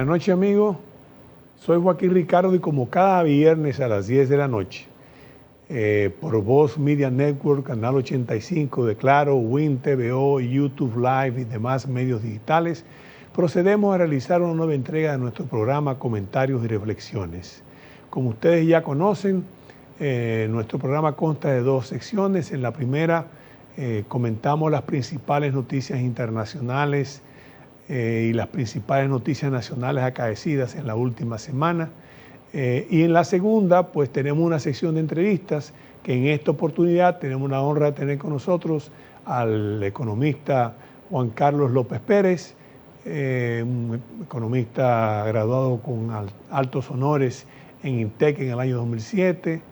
Buenas noches, amigos. Soy Joaquín Ricardo y como cada viernes a las 10 de la noche, por Voz Media Network, Canal 85 de Claro, Win TVO, YouTube Live y demás medios digitales, procedemos a realizar una nueva entrega de nuestro programa Comentarios y Reflexiones. Como ustedes ya conocen, nuestro programa consta de dos secciones. En la primera comentamos las principales noticias internacionales y las principales noticias nacionales acaecidas en la última semana. Y en la segunda, pues tenemos una sección de entrevistas que en esta oportunidad tenemos la honra de tener con nosotros al economista Juan Carlos López Pérez, un economista graduado con altos honores en INTEC en el año 2007,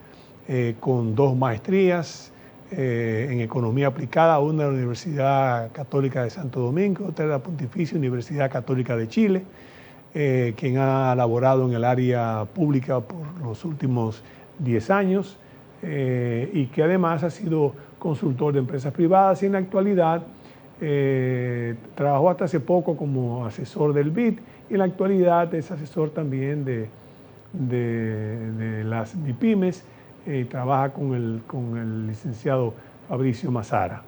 con 2 maestrías en Economía Aplicada, una de la Universidad Católica de Santo Domingo, otra de la Pontificia Universidad Católica de Chile, quien ha laborado en el área pública por los últimos 10 años y que además ha sido consultor de empresas privadas y en la actualidad trabajó hasta hace poco como asesor del BID y en la actualidad es asesor también de las MIPYMES. Trabaja con el licenciado Fabricio Mazara.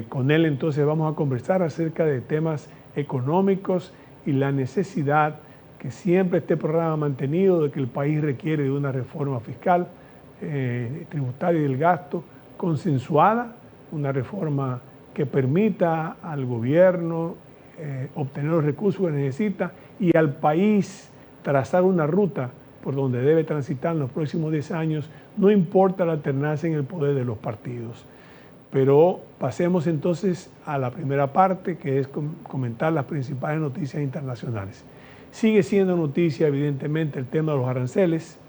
Con él entonces vamos a conversar acerca de temas económicos y la necesidad que siempre este programa ha mantenido de que el país requiere de una reforma fiscal, tributaria y del gasto consensuada, una reforma que permita al gobierno obtener los recursos que necesita y al país trazar una ruta por donde debe transitar en los próximos 10 años, no importa la alternancia en el poder de los partidos. Pero pasemos entonces a la primera parte, que es comentar las principales noticias internacionales. Sigue siendo noticia, evidentemente, el tema de los aranceles,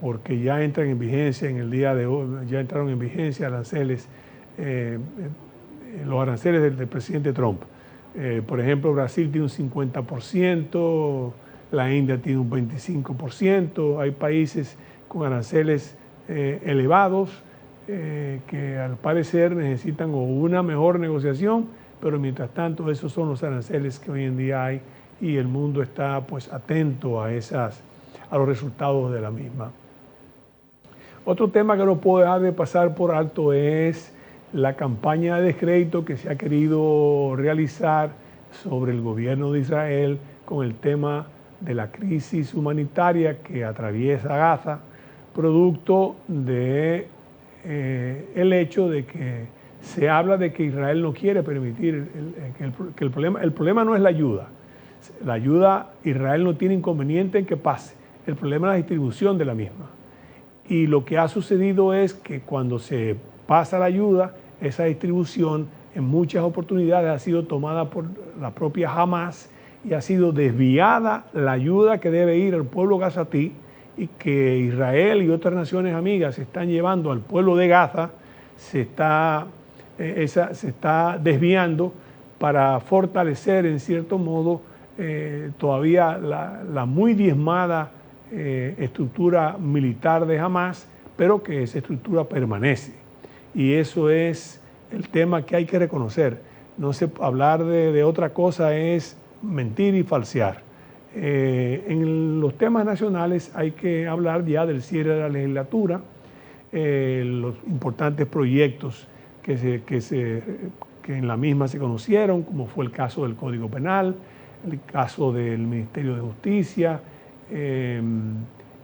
porque ya entran en vigencia en el día de hoy, ya entraron en vigencia aranceles, los aranceles del presidente Trump. Por ejemplo, Brasil tiene un 50%, la India tiene un 25%, hay países con aranceles elevados que al parecer necesitan o una mejor negociación, pero mientras tanto esos son los aranceles que hoy en día hay y el mundo está pues atento a los resultados de la misma. Otro tema que no puedo dejar de pasar por alto es la campaña de descrédito que se ha querido realizar sobre el gobierno de Israel con el tema de la crisis humanitaria que atraviesa Gaza, producto de el hecho de que se habla de que Israel no quiere permitir que el problema no es la ayuda. La ayuda, Israel no tiene inconveniente en que pase. El problema es la distribución de la misma. Y lo que ha sucedido es que cuando se pasa la ayuda, esa distribución en muchas oportunidades ha sido tomada por la propia Hamas y ha sido desviada la ayuda que debe ir al pueblo gazatí y que Israel y otras naciones amigas se están llevando al pueblo de Gaza, se está desviando para fortalecer en cierto modo todavía la muy diezmada estructura militar de Hamas, pero que esa estructura permanece. Y eso es el tema que hay que reconocer. No se hablar de otra cosa es mentir y falsear. En los temas nacionales hay que hablar ya del cierre de la legislatura, los importantes proyectos que en la misma se conocieron, como fue el caso del Código Penal, el caso del Ministerio de Justicia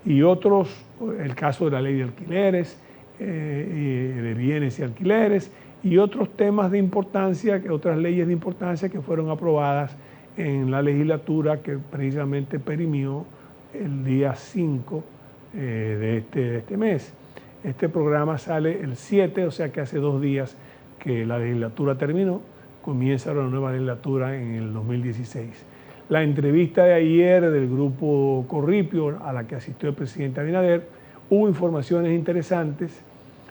y otros, el caso de la ley de alquileres, de bienes y alquileres y otros temas de importancia, otras leyes de importancia que fueron aprobadas en la legislatura que precisamente perimió el día 5 de este mes. Este programa sale el 7, o sea que hace 2 días que la legislatura terminó, comienza la nueva legislatura en el 2016. La entrevista de ayer del grupo Corripio, a la que asistió el presidente Abinader, hubo informaciones interesantes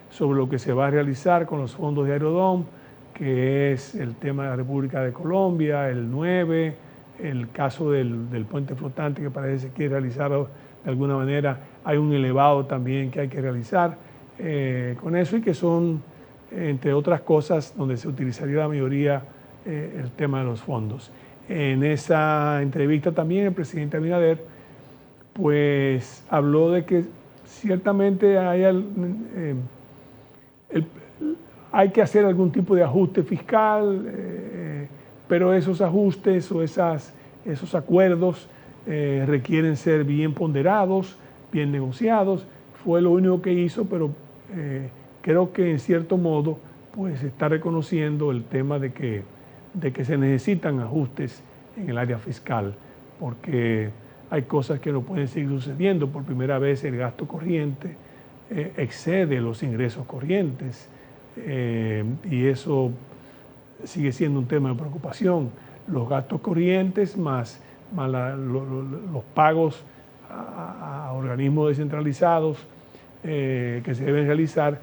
sobre lo que se va a realizar con los fondos de Aerodón, que es el tema de la República de Colombia, el 9, el caso del puente flotante que parece que se quiere realizar de alguna manera. Hay un elevado también que hay que realizar con eso y que son, entre otras cosas, donde se utilizaría la mayoría el tema de los fondos. En esa entrevista también el presidente Abinader pues habló de que ciertamente hay que hacer algún tipo de ajuste fiscal, pero esos ajustes o esos acuerdos requieren ser bien ponderados, bien negociados. Fue lo único que hizo, pero creo que en cierto modo pues está reconociendo el tema de que se necesitan ajustes en el área fiscal, porque hay cosas que no pueden seguir sucediendo. Por primera vez el gasto corriente excede los ingresos corrientes y eso sigue siendo un tema de preocupación. Los gastos corrientes más los pagos a organismos descentralizados que se deben realizar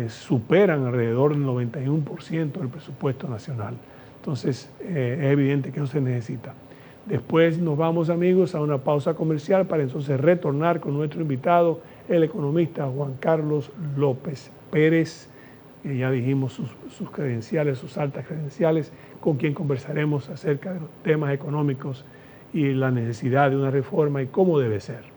superan alrededor del 91% del presupuesto nacional. Entonces es evidente que eso se necesita. Después nos vamos, amigos, a una pausa comercial para entonces retornar con nuestro invitado, el economista Juan Carlos López Pérez, que ya dijimos sus credenciales, sus altas credenciales, con quien conversaremos acerca de los temas económicos y la necesidad de una reforma y cómo debe ser.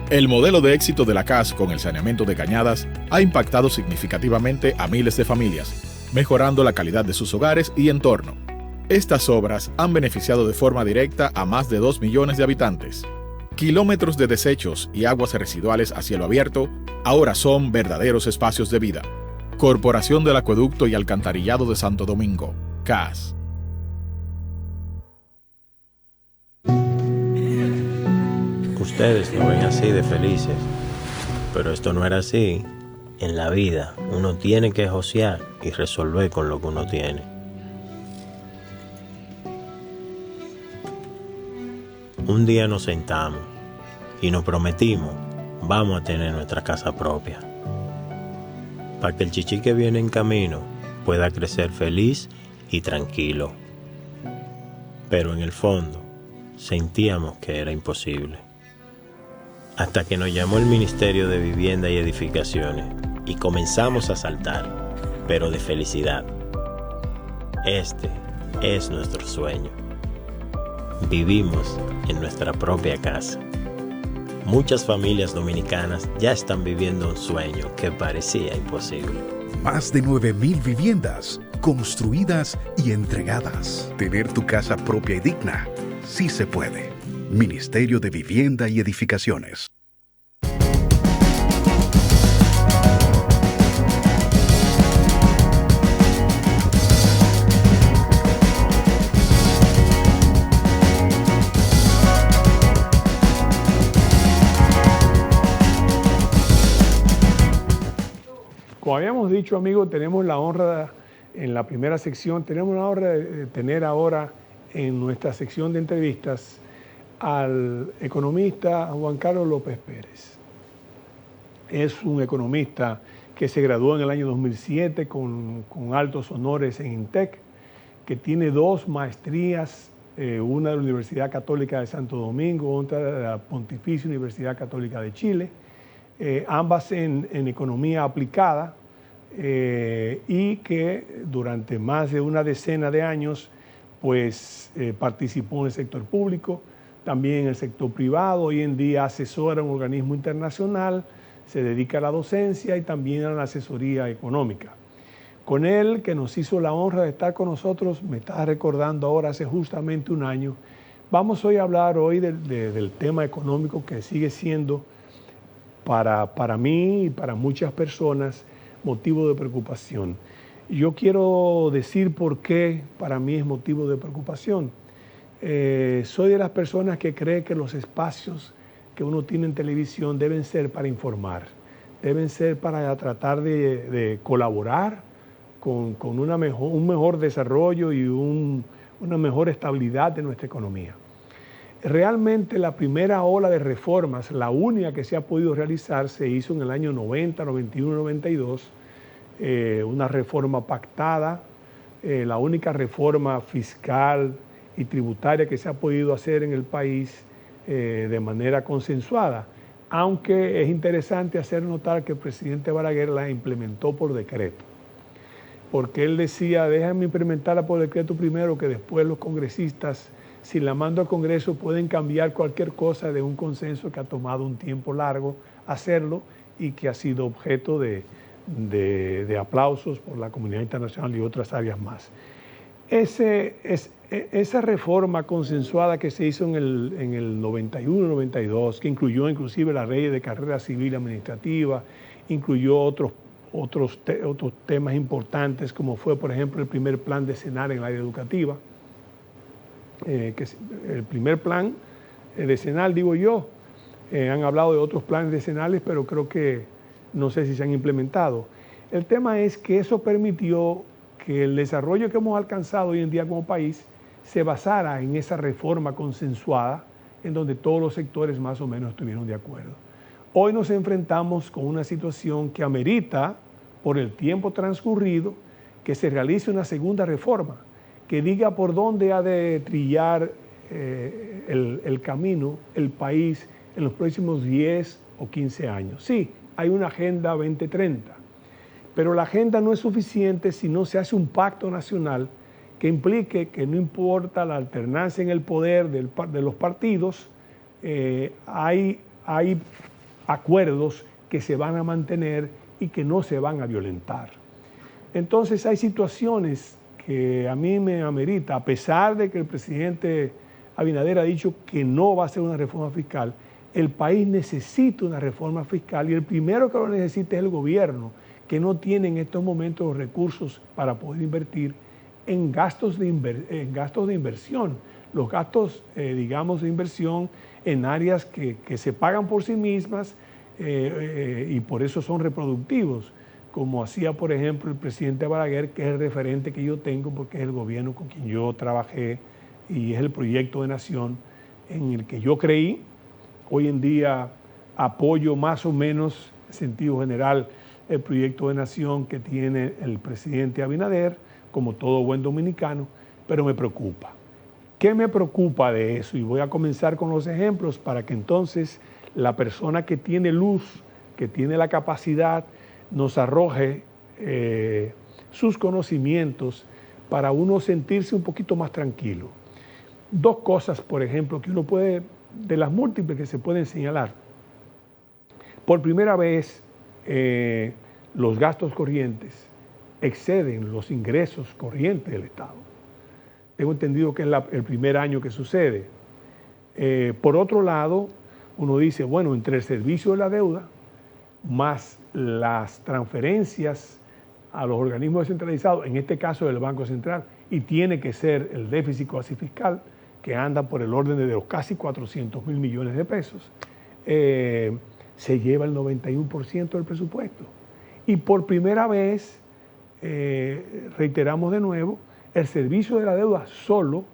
El modelo de éxito de la CAS con el saneamiento de cañadas ha impactado significativamente a miles de familias, mejorando la calidad de sus hogares y entorno. Estas obras han beneficiado de forma directa a más de 2 millones de habitantes. Kilómetros de desechos y aguas residuales a cielo abierto ahora son verdaderos espacios de vida. Corporación del Acueducto y Alcantarillado de Santo Domingo, CAS. Ustedes lo ven así de felices, pero esto no era así. En la vida uno tiene que josear y resolver con lo que uno tiene. Un día nos sentamos y nos prometimos, vamos a tener nuestra casa propia, para que el chichi que viene en camino pueda crecer feliz y tranquilo. Pero en el fondo sentíamos que era imposible. Hasta que nos llamó el Ministerio de Vivienda y Edificaciones y comenzamos a saltar, pero de felicidad. Este es nuestro sueño. Vivimos en nuestra propia casa. Muchas familias dominicanas ya están viviendo un sueño que parecía imposible. Más de 9,000 viviendas construidas y entregadas. Tener tu casa propia y digna, sí se puede. Ministerio de Vivienda y Edificaciones. Como habíamos dicho, amigos, tenemos la honra en la primera sección, tenemos la honra de tener ahora en nuestra sección de entrevistas al economista Juan Carlos López Pérez. Es un economista que se graduó en el año 2007 con altos honores en INTEC, que tiene 2 maestrías, una de la Universidad Católica de Santo Domingo, otra de la Pontificia Universidad Católica de Chile, ambas en economía aplicada, y que durante más de una decena de años pues participó en el sector público, también en el sector privado. Hoy en día asesora un organismo internacional, se dedica a la docencia y también a la asesoría económica. Con él, que nos hizo la honra de estar con nosotros, me está recordando ahora hace justamente un año, vamos hoy a hablar del tema económico que sigue siendo para mí y para muchas personas motivo de preocupación. Y yo quiero decir por qué para mí es motivo de preocupación. Soy de las personas que cree que los espacios que uno tiene en televisión deben ser para informar, deben ser para tratar de colaborar con un mejor desarrollo y una mejor estabilidad de nuestra economía. Realmente la primera ola de reformas, la única que se ha podido realizar, se hizo en el año 90, 91, 92, una reforma pactada, la única reforma fiscal y tributaria que se ha podido hacer en el país de manera consensuada, aunque es interesante hacer notar que el presidente Balaguer la implementó por decreto, porque él decía, déjame implementarla por decreto primero, que después los congresistas, si la mando al Congreso, pueden cambiar cualquier cosa de un consenso que ha tomado un tiempo largo hacerlo y que ha sido objeto de aplausos por la comunidad internacional y otras áreas más. Esa reforma consensuada que se hizo en el 91-92, que incluyó inclusive la ley de carrera civil administrativa, incluyó otros temas importantes, como fue, por ejemplo, el primer plan decenal en el área educativa, el primer plan decenal, digo yo, han hablado de otros planes decenales, pero creo que no sé si se han implementado. El tema es que eso permitió que el desarrollo que hemos alcanzado hoy en día como país se basara en esa reforma consensuada, en donde todos los sectores más o menos estuvieron de acuerdo. Hoy nos enfrentamos con una situación que amerita, por el tiempo transcurrido, que se realice una segunda reforma, que diga por dónde ha de trillar el camino, el país, en los próximos 10 o 15 años. Sí, hay una Agenda 2030, pero la agenda no es suficiente si no se hace un pacto nacional que implique que no importa la alternancia en el poder de los partidos, hay acuerdos que se van a mantener y que no se van a violentar. Entonces hay situaciones que a mí me amerita, a pesar de que el presidente Abinader ha dicho que no va a hacer una reforma fiscal, el país necesita una reforma fiscal y el primero que lo necesita es el gobierno, que no tiene en estos momentos los recursos para poder invertir en gastos de inversión. Los gastos, digamos, de inversión en áreas que se pagan por sí mismas y por eso son reproductivos, como hacía, por ejemplo, el presidente Balaguer, que es el referente que yo tengo porque es el gobierno con quien yo trabajé y es el proyecto de nación en el que yo creí. Hoy en día apoyo más o menos, en sentido general, el proyecto de nación que tiene el presidente Abinader, como todo buen dominicano, pero me preocupa. ¿Qué me preocupa de eso? Y voy a comenzar con los ejemplos para que entonces la persona que tiene luz, que tiene la capacidad, nos arroje sus conocimientos para uno sentirse un poquito más tranquilo. Dos cosas, por ejemplo, que uno puede, de las múltiples que se pueden señalar. Por primera vez, los gastos corrientes exceden los ingresos corrientes del Estado. Tengo entendido que es el primer año que sucede. Por otro lado, uno dice, bueno, entre el servicio de la deuda más las transferencias a los organismos descentralizados, en este caso del Banco Central, y tiene que ser el déficit cuasi fiscal, que anda por el orden de los casi 400.000 millones de pesos, se lleva el 91% del presupuesto. Y por primera vez, reiteramos de nuevo, el servicio de la deuda solo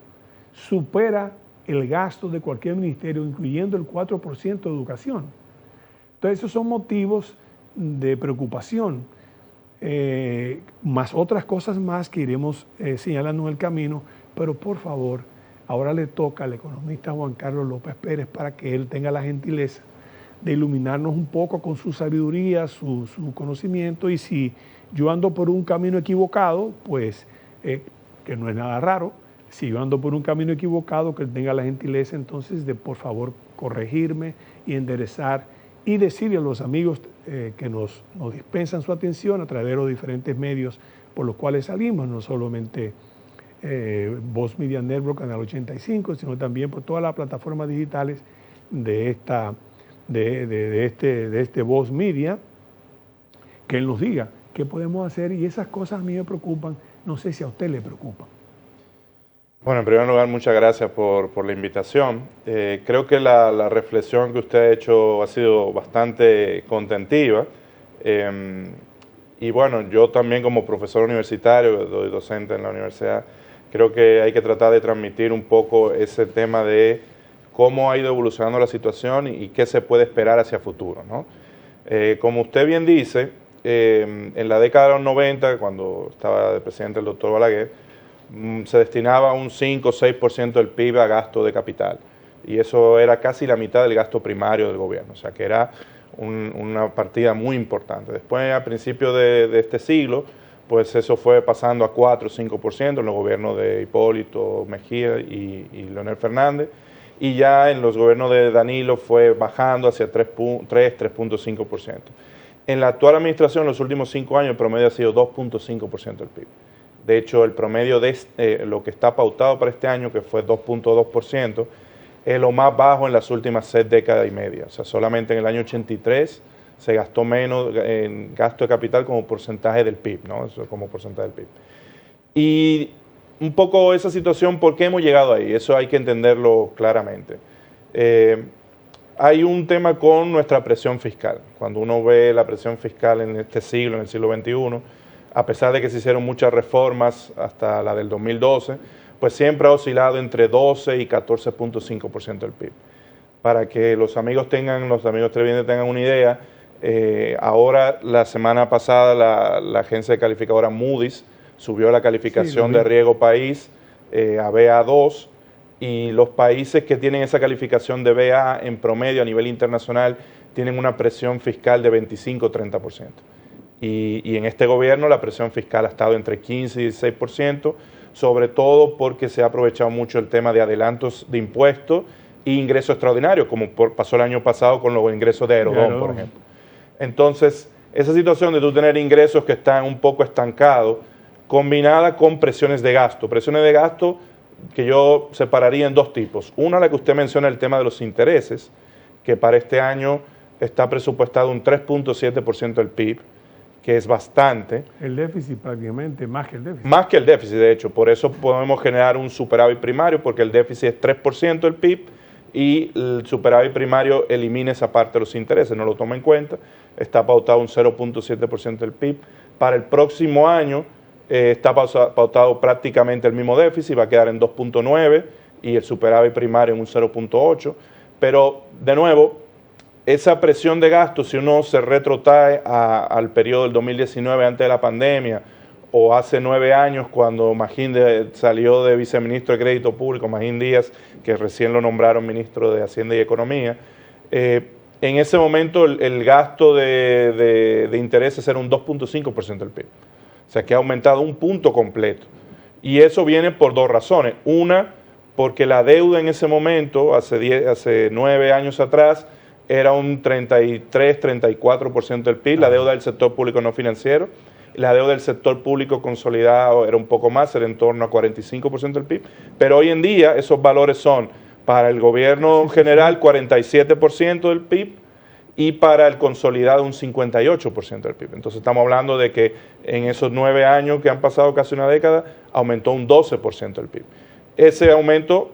supera el gasto de cualquier ministerio, incluyendo el 4% de educación. Entonces, esos son motivos de preocupación, más otras cosas más que iremos señalando en el camino, pero por favor, ahora le toca al economista Juan Carlos López Pérez para que él tenga la gentileza de iluminarnos un poco con su sabiduría, su conocimiento, y si yo ando por un camino equivocado, pues que no es nada raro, si yo ando por un camino equivocado, que él tenga la gentileza entonces de por favor corregirme y enderezar y decirle a los amigos que nos dispensan su atención a través de los diferentes medios por los cuales salimos, no solamente Voz Media Network, Canal 85, sino también por todas las plataformas digitales de este Voz Media, que él nos diga qué podemos hacer, y esas cosas a mí me preocupan, no sé si a usted le preocupan. Bueno, en primer lugar, muchas gracias por la invitación. Creo que la reflexión que usted ha hecho ha sido bastante contentiva. Y bueno, yo también como profesor universitario, doy docente en la universidad, creo que hay que tratar de transmitir un poco ese tema de cómo ha ido evolucionando la situación y qué se puede esperar hacia futuro, ¿no? Como usted bien dice, en la década de los 90, cuando estaba de presidente el doctor Balaguer, se destinaba un 5 o 6% del PIB a gasto de capital. y eso era casi la mitad del gasto primario del gobierno, o sea que era una partida muy importante. Después, a principios de este siglo, pues eso fue pasando a 4 o 5% en los gobiernos de Hipólito Mejía y Leonel Fernández, y ya en los gobiernos de Danilo fue bajando hacia 3.5%. En la actual administración, en los últimos 5 años, el promedio ha sido 2.5% del PIB. De hecho, el promedio de lo que está pautado para este año, que fue 2.2%, es lo más bajo en las últimas 6 décadas y media. O sea, solamente en el año 83 se gastó menos en gasto de capital como porcentaje del PIB, ¿no? Eso como porcentaje del PIB. Y un poco esa situación, ¿por qué hemos llegado ahí? Eso hay que entenderlo claramente. Hay un tema con nuestra presión fiscal. Cuando uno ve la presión fiscal en este siglo, en el siglo XXI, a pesar de que se hicieron muchas reformas hasta la del 2012, pues siempre ha oscilado entre 12 y 14.5% del PIB. Para que los amigos televidentes tengan una idea, ahora la semana pasada la agencia calificadora Moody's subió la calificación de riesgo país a BA2, y los países que tienen esa calificación de BA en promedio a nivel internacional tienen una presión fiscal de 25-30%. Y en este gobierno la presión fiscal ha estado entre 15 y 16%, sobre todo porque se ha aprovechado mucho el tema de adelantos de impuestos e ingresos extraordinarios, como pasó el año pasado con los ingresos de Aerodón, por ejemplo. Entonces, esa situación de tú tener ingresos que están un poco estancados, combinada con presiones de gasto que yo separaría en dos tipos. Una, la que usted menciona, el tema de los intereses, que para este año está presupuestado un 3.7% del PIB, que es bastante. El déficit prácticamente, más que el déficit. Más que el déficit, de hecho. Por eso podemos generar un superávit primario, porque el déficit es 3% del PIB y el superávit primario elimina esa parte de los intereses, no lo toma en cuenta. Está pautado un 0.7% del PIB. Para el próximo año está pautado prácticamente el mismo déficit, va a quedar en 2.9 y el superávit primario en un 0.8. Pero, de nuevo, esa presión de gasto, si uno se retrotrae al periodo del 2019 antes de la pandemia, o hace 9 años cuando Magín salió de viceministro de Crédito Público, Magín Díaz, que recién lo nombraron ministro de Hacienda y Economía, en ese momento el gasto de intereses era un 2.5% del PIB. O sea que ha aumentado un punto completo. Y eso viene por dos razones. Una, porque la deuda en ese momento, hace 9 años atrás, era un 33-34% del PIB, la deuda del sector público no financiero. La deuda del sector público consolidado era un poco más, era en torno a 45% del PIB. Pero hoy en día esos valores son para el gobierno general 47% del PIB y para el consolidado un 58% del PIB. Entonces estamos hablando de que en esos 9 años que han pasado casi una década, aumentó un 12% del PIB. Ese aumento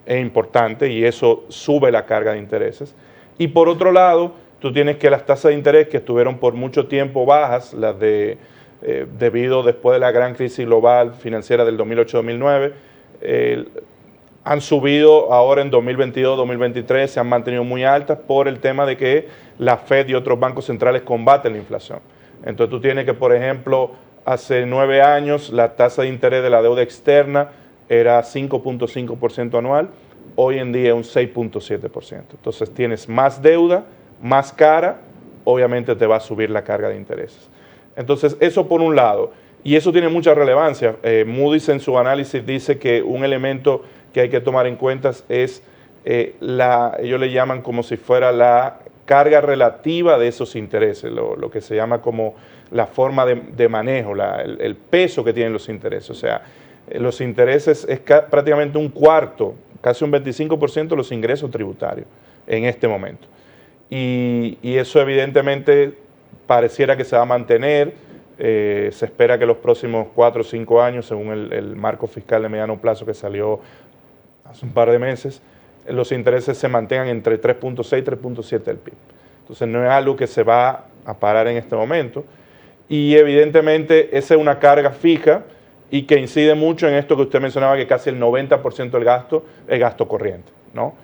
es importante y eso sube la carga de intereses. Y por otro lado, tú tienes que las tasas de interés que estuvieron por mucho tiempo bajas, las debido después de la gran crisis global financiera del 2008-2009, han subido ahora en 2022-2023, se han mantenido muy altas por el tema de que la Fed y otros bancos centrales combaten la inflación. Entonces tú tienes que, por ejemplo, hace 9 años la tasa de interés de la deuda externa era 5.5% anual, hoy en día es un 6.7%. Entonces tienes más deuda, más cara, obviamente te va a subir la carga de intereses. Entonces eso por un lado, y eso tiene mucha relevancia. Moody's en su análisis dice que un elemento que hay que tomar en cuenta es ellos le llaman como si fuera la carga relativa de esos intereses, lo que se llama como la forma de manejo, el peso que tienen los intereses. O sea, los intereses es prácticamente un cuarto, casi un 25% de los ingresos tributarios en este momento. Y eso evidentemente pareciera que se va a mantener. Se espera que los próximos 4 o 5 años, según el marco fiscal de mediano plazo que salió hace un par de meses, los intereses se mantengan entre 3.6 y 3.7 del PIB. Entonces no es algo que se va a parar en este momento. Y evidentemente esa es una carga fija y que incide mucho en esto que usted mencionaba, que casi el 90% del gasto es gasto corriente, ¿no?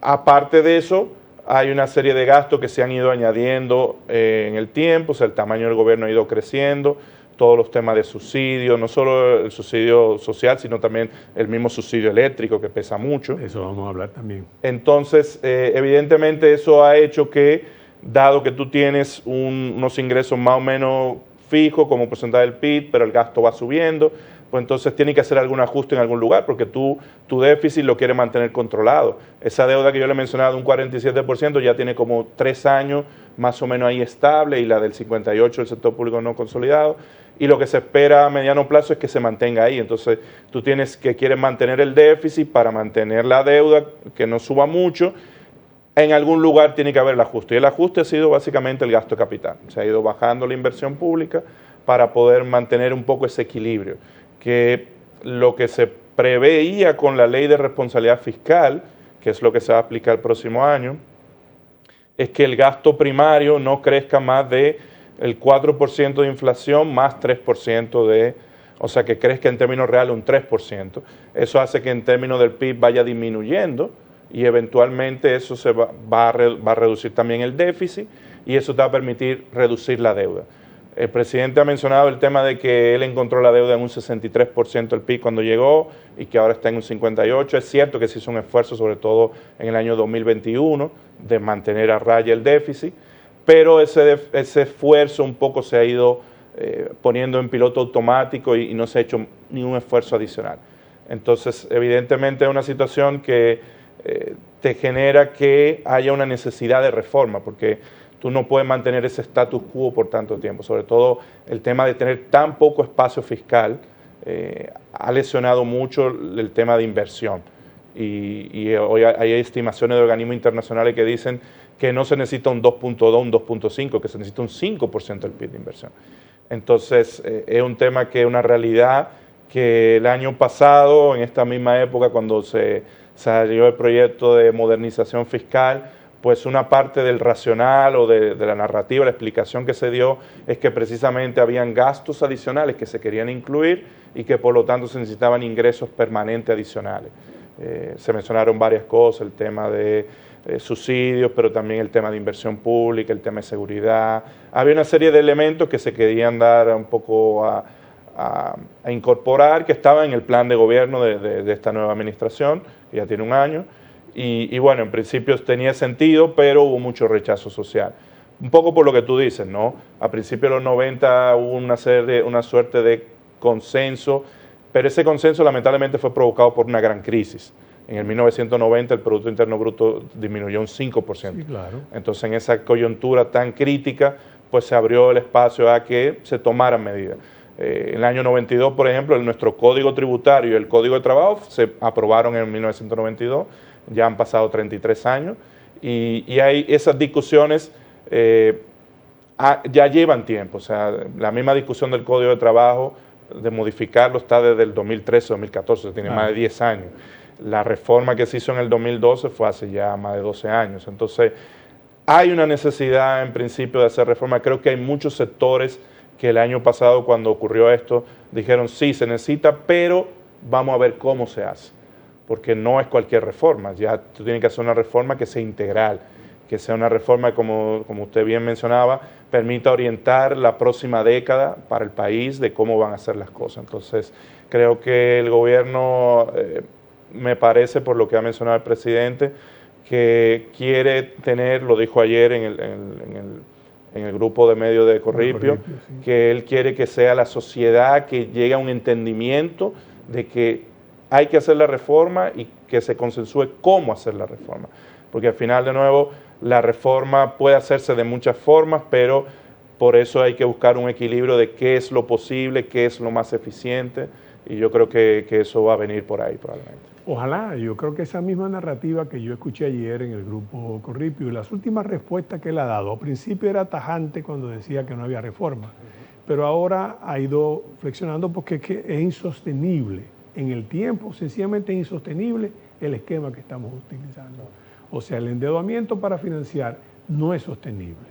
Aparte de eso, hay una serie de gastos que se han ido añadiendo en el tiempo, o sea, el tamaño del gobierno ha ido creciendo. todos los temas de subsidio, no solo el subsidio social, sino también el mismo subsidio eléctrico que pesa mucho. Eso vamos a hablar también. Entonces, evidentemente eso ha hecho que, dado que tú tienes unos ingresos más o menos fijos como porcentaje del PIB, pero el gasto va subiendo, pues entonces tiene que hacer algún ajuste en algún lugar, porque tu déficit lo quieres mantener controlado. Esa deuda que yo le mencionaba de un 47% ya tiene como 3 años más o menos ahí estable, y la del 58% del sector público no consolidado, y lo que se espera a mediano plazo es que se mantenga ahí. Entonces tú quieres mantener el déficit para mantener la deuda, que no suba mucho. En algún lugar tiene que haber el ajuste, y el ajuste ha sido básicamente el gasto de capital. Se ha ido bajando la inversión pública para poder mantener un poco ese equilibrio, que lo que se preveía con la ley de responsabilidad fiscal, que es lo que se va a aplicar el próximo año, es que el gasto primario no crezca más de el 4% de inflación más 3% o sea, que crezca en términos reales un 3%. Eso hace que en términos del PIB vaya disminuyendo, y eventualmente eso va a reducir también el déficit, y eso te va a permitir reducir la deuda. El presidente ha mencionado el tema de que él encontró la deuda en un 63% del PIB cuando llegó, y que ahora está en un 58%. Es cierto que se hizo un esfuerzo, sobre todo en el año 2021, de mantener a raya el déficit, pero ese esfuerzo un poco se ha ido poniendo en piloto automático, y no se ha hecho ningún esfuerzo adicional. Entonces, evidentemente es una situación que te genera que haya una necesidad de reforma, porque tú no puedes mantener ese status quo por tanto tiempo. Sobre todo el tema de tener tan poco espacio fiscal ha lesionado mucho el tema de inversión. Y hoy hay estimaciones de organismos internacionales que dicen que no se necesita un 2.2, un 2.5, que se necesita un 5% del PIB de inversión. Entonces, es un tema que es una realidad que el año pasado, en esta misma época, cuando se salió el proyecto de modernización fiscal, pues una parte del racional o de la narrativa, la explicación que se dio, es que precisamente habían gastos adicionales que se querían incluir, y que por lo tanto se necesitaban ingresos permanentes adicionales. Se mencionaron varias cosas, el tema de subsidios, pero también el tema de inversión pública, el tema de seguridad. Había una serie de elementos que se querían dar un poco a incorporar, que estaban en el plan de gobierno de esta nueva administración, que ya tiene un año, y bueno, en principio tenía sentido, pero hubo mucho rechazo social. Un poco por lo que tú dices, ¿no? A principios de los 90 hubo una suerte de consenso, pero ese consenso lamentablemente fue provocado por una gran crisis. En el 1990 el Producto Interno Bruto disminuyó un 5%. Sí, claro. Entonces, en esa coyuntura tan crítica, pues se abrió el espacio a que se tomaran medidas. En el año 92, por ejemplo, nuestro Código Tributario y el Código de Trabajo se aprobaron en 1992, ya han pasado 33 años, y hay esas discusiones ya llevan tiempo. O sea, la misma discusión del Código de Trabajo, de modificarlo, está desde el 2013-2014, tiene más de 10 años. La reforma que se hizo en el 2012 fue hace ya más de 12 años. Entonces, hay una necesidad en principio de hacer reforma. Creo que hay muchos sectores que el año pasado, cuando ocurrió esto, dijeron sí, se necesita, pero vamos a ver cómo se hace. Porque no es cualquier reforma, ya tú tienes que hacer una reforma que sea integral, que sea una reforma, como usted bien mencionaba, permita orientar la próxima década para el país de cómo van a ser las cosas. Entonces, creo que el gobierno, me parece, por lo que ha mencionado el presidente, que quiere tener, lo dijo ayer en el grupo de medios de Corripio, sí, que él quiere que sea la sociedad que llegue a un entendimiento de que hay que hacer la reforma, y que se consensúe cómo hacer la reforma. Porque al final, de nuevo, la reforma puede hacerse de muchas formas, pero por eso hay que buscar un equilibrio de qué es lo posible, qué es lo más eficiente, y yo creo que eso va a venir por ahí probablemente. Ojalá. Yo creo que esa misma narrativa que yo escuché ayer en el grupo Corripio, y las últimas respuestas que él ha dado, al principio era tajante cuando decía que no había reforma, pero ahora ha ido flexionando, porque es insostenible en el tiempo, sencillamente es insostenible el esquema que estamos utilizando. O sea, el endeudamiento para financiar no es sostenible.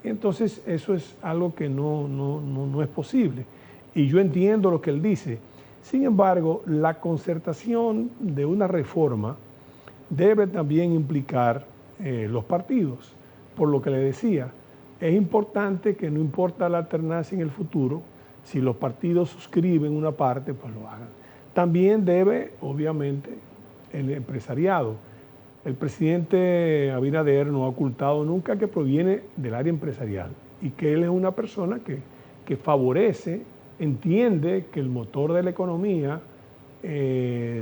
Entonces, eso es algo que no es posible. Y yo entiendo lo que él dice. Sin embargo, la concertación de una reforma debe también implicar los partidos. Por lo que le decía, es importante que, no importa la alternancia en el futuro, Si los partidos suscriben una parte, pues lo hagan. También debe, obviamente, el empresariado. El presidente Abinader no ha ocultado nunca que proviene del área empresarial y que él es una persona que favorece, entiende que el motor de la economía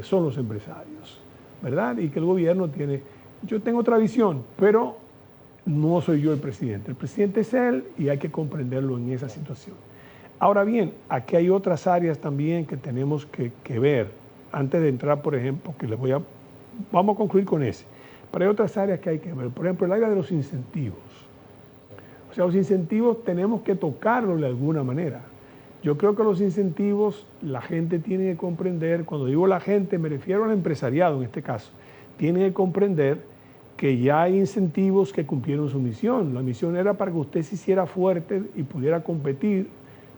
son los empresarios, ¿verdad? Y que el gobierno tiene... Yo tengo otra visión, pero no soy yo el presidente. El presidente es él y hay que comprenderlo en esa situación. Ahora bien, aquí hay otras áreas también que tenemos que ver. Antes de entrar, por ejemplo, vamos a concluir con ese. Pero hay otras áreas que hay que ver. Por ejemplo, el área de los incentivos. O sea, los incentivos tenemos que tocarlos de alguna manera. Yo creo que los incentivos la gente tiene que comprender, cuando digo la gente me refiero al empresariado en este caso, tiene que comprender que ya hay incentivos que cumplieron su misión. La misión era para que usted se hiciera fuerte y pudiera competir,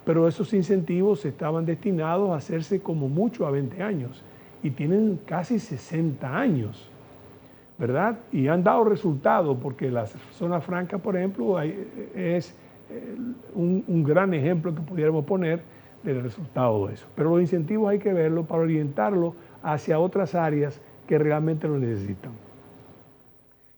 pero esos incentivos estaban destinados a hacerse como mucho a 20 años y tienen casi 60 años, ¿verdad? Y han dado resultados porque la zona franca, por ejemplo, es un gran ejemplo que pudiéramos poner del resultado de eso. Pero los incentivos hay que verlo para orientarlo hacia otras áreas que realmente lo necesitan.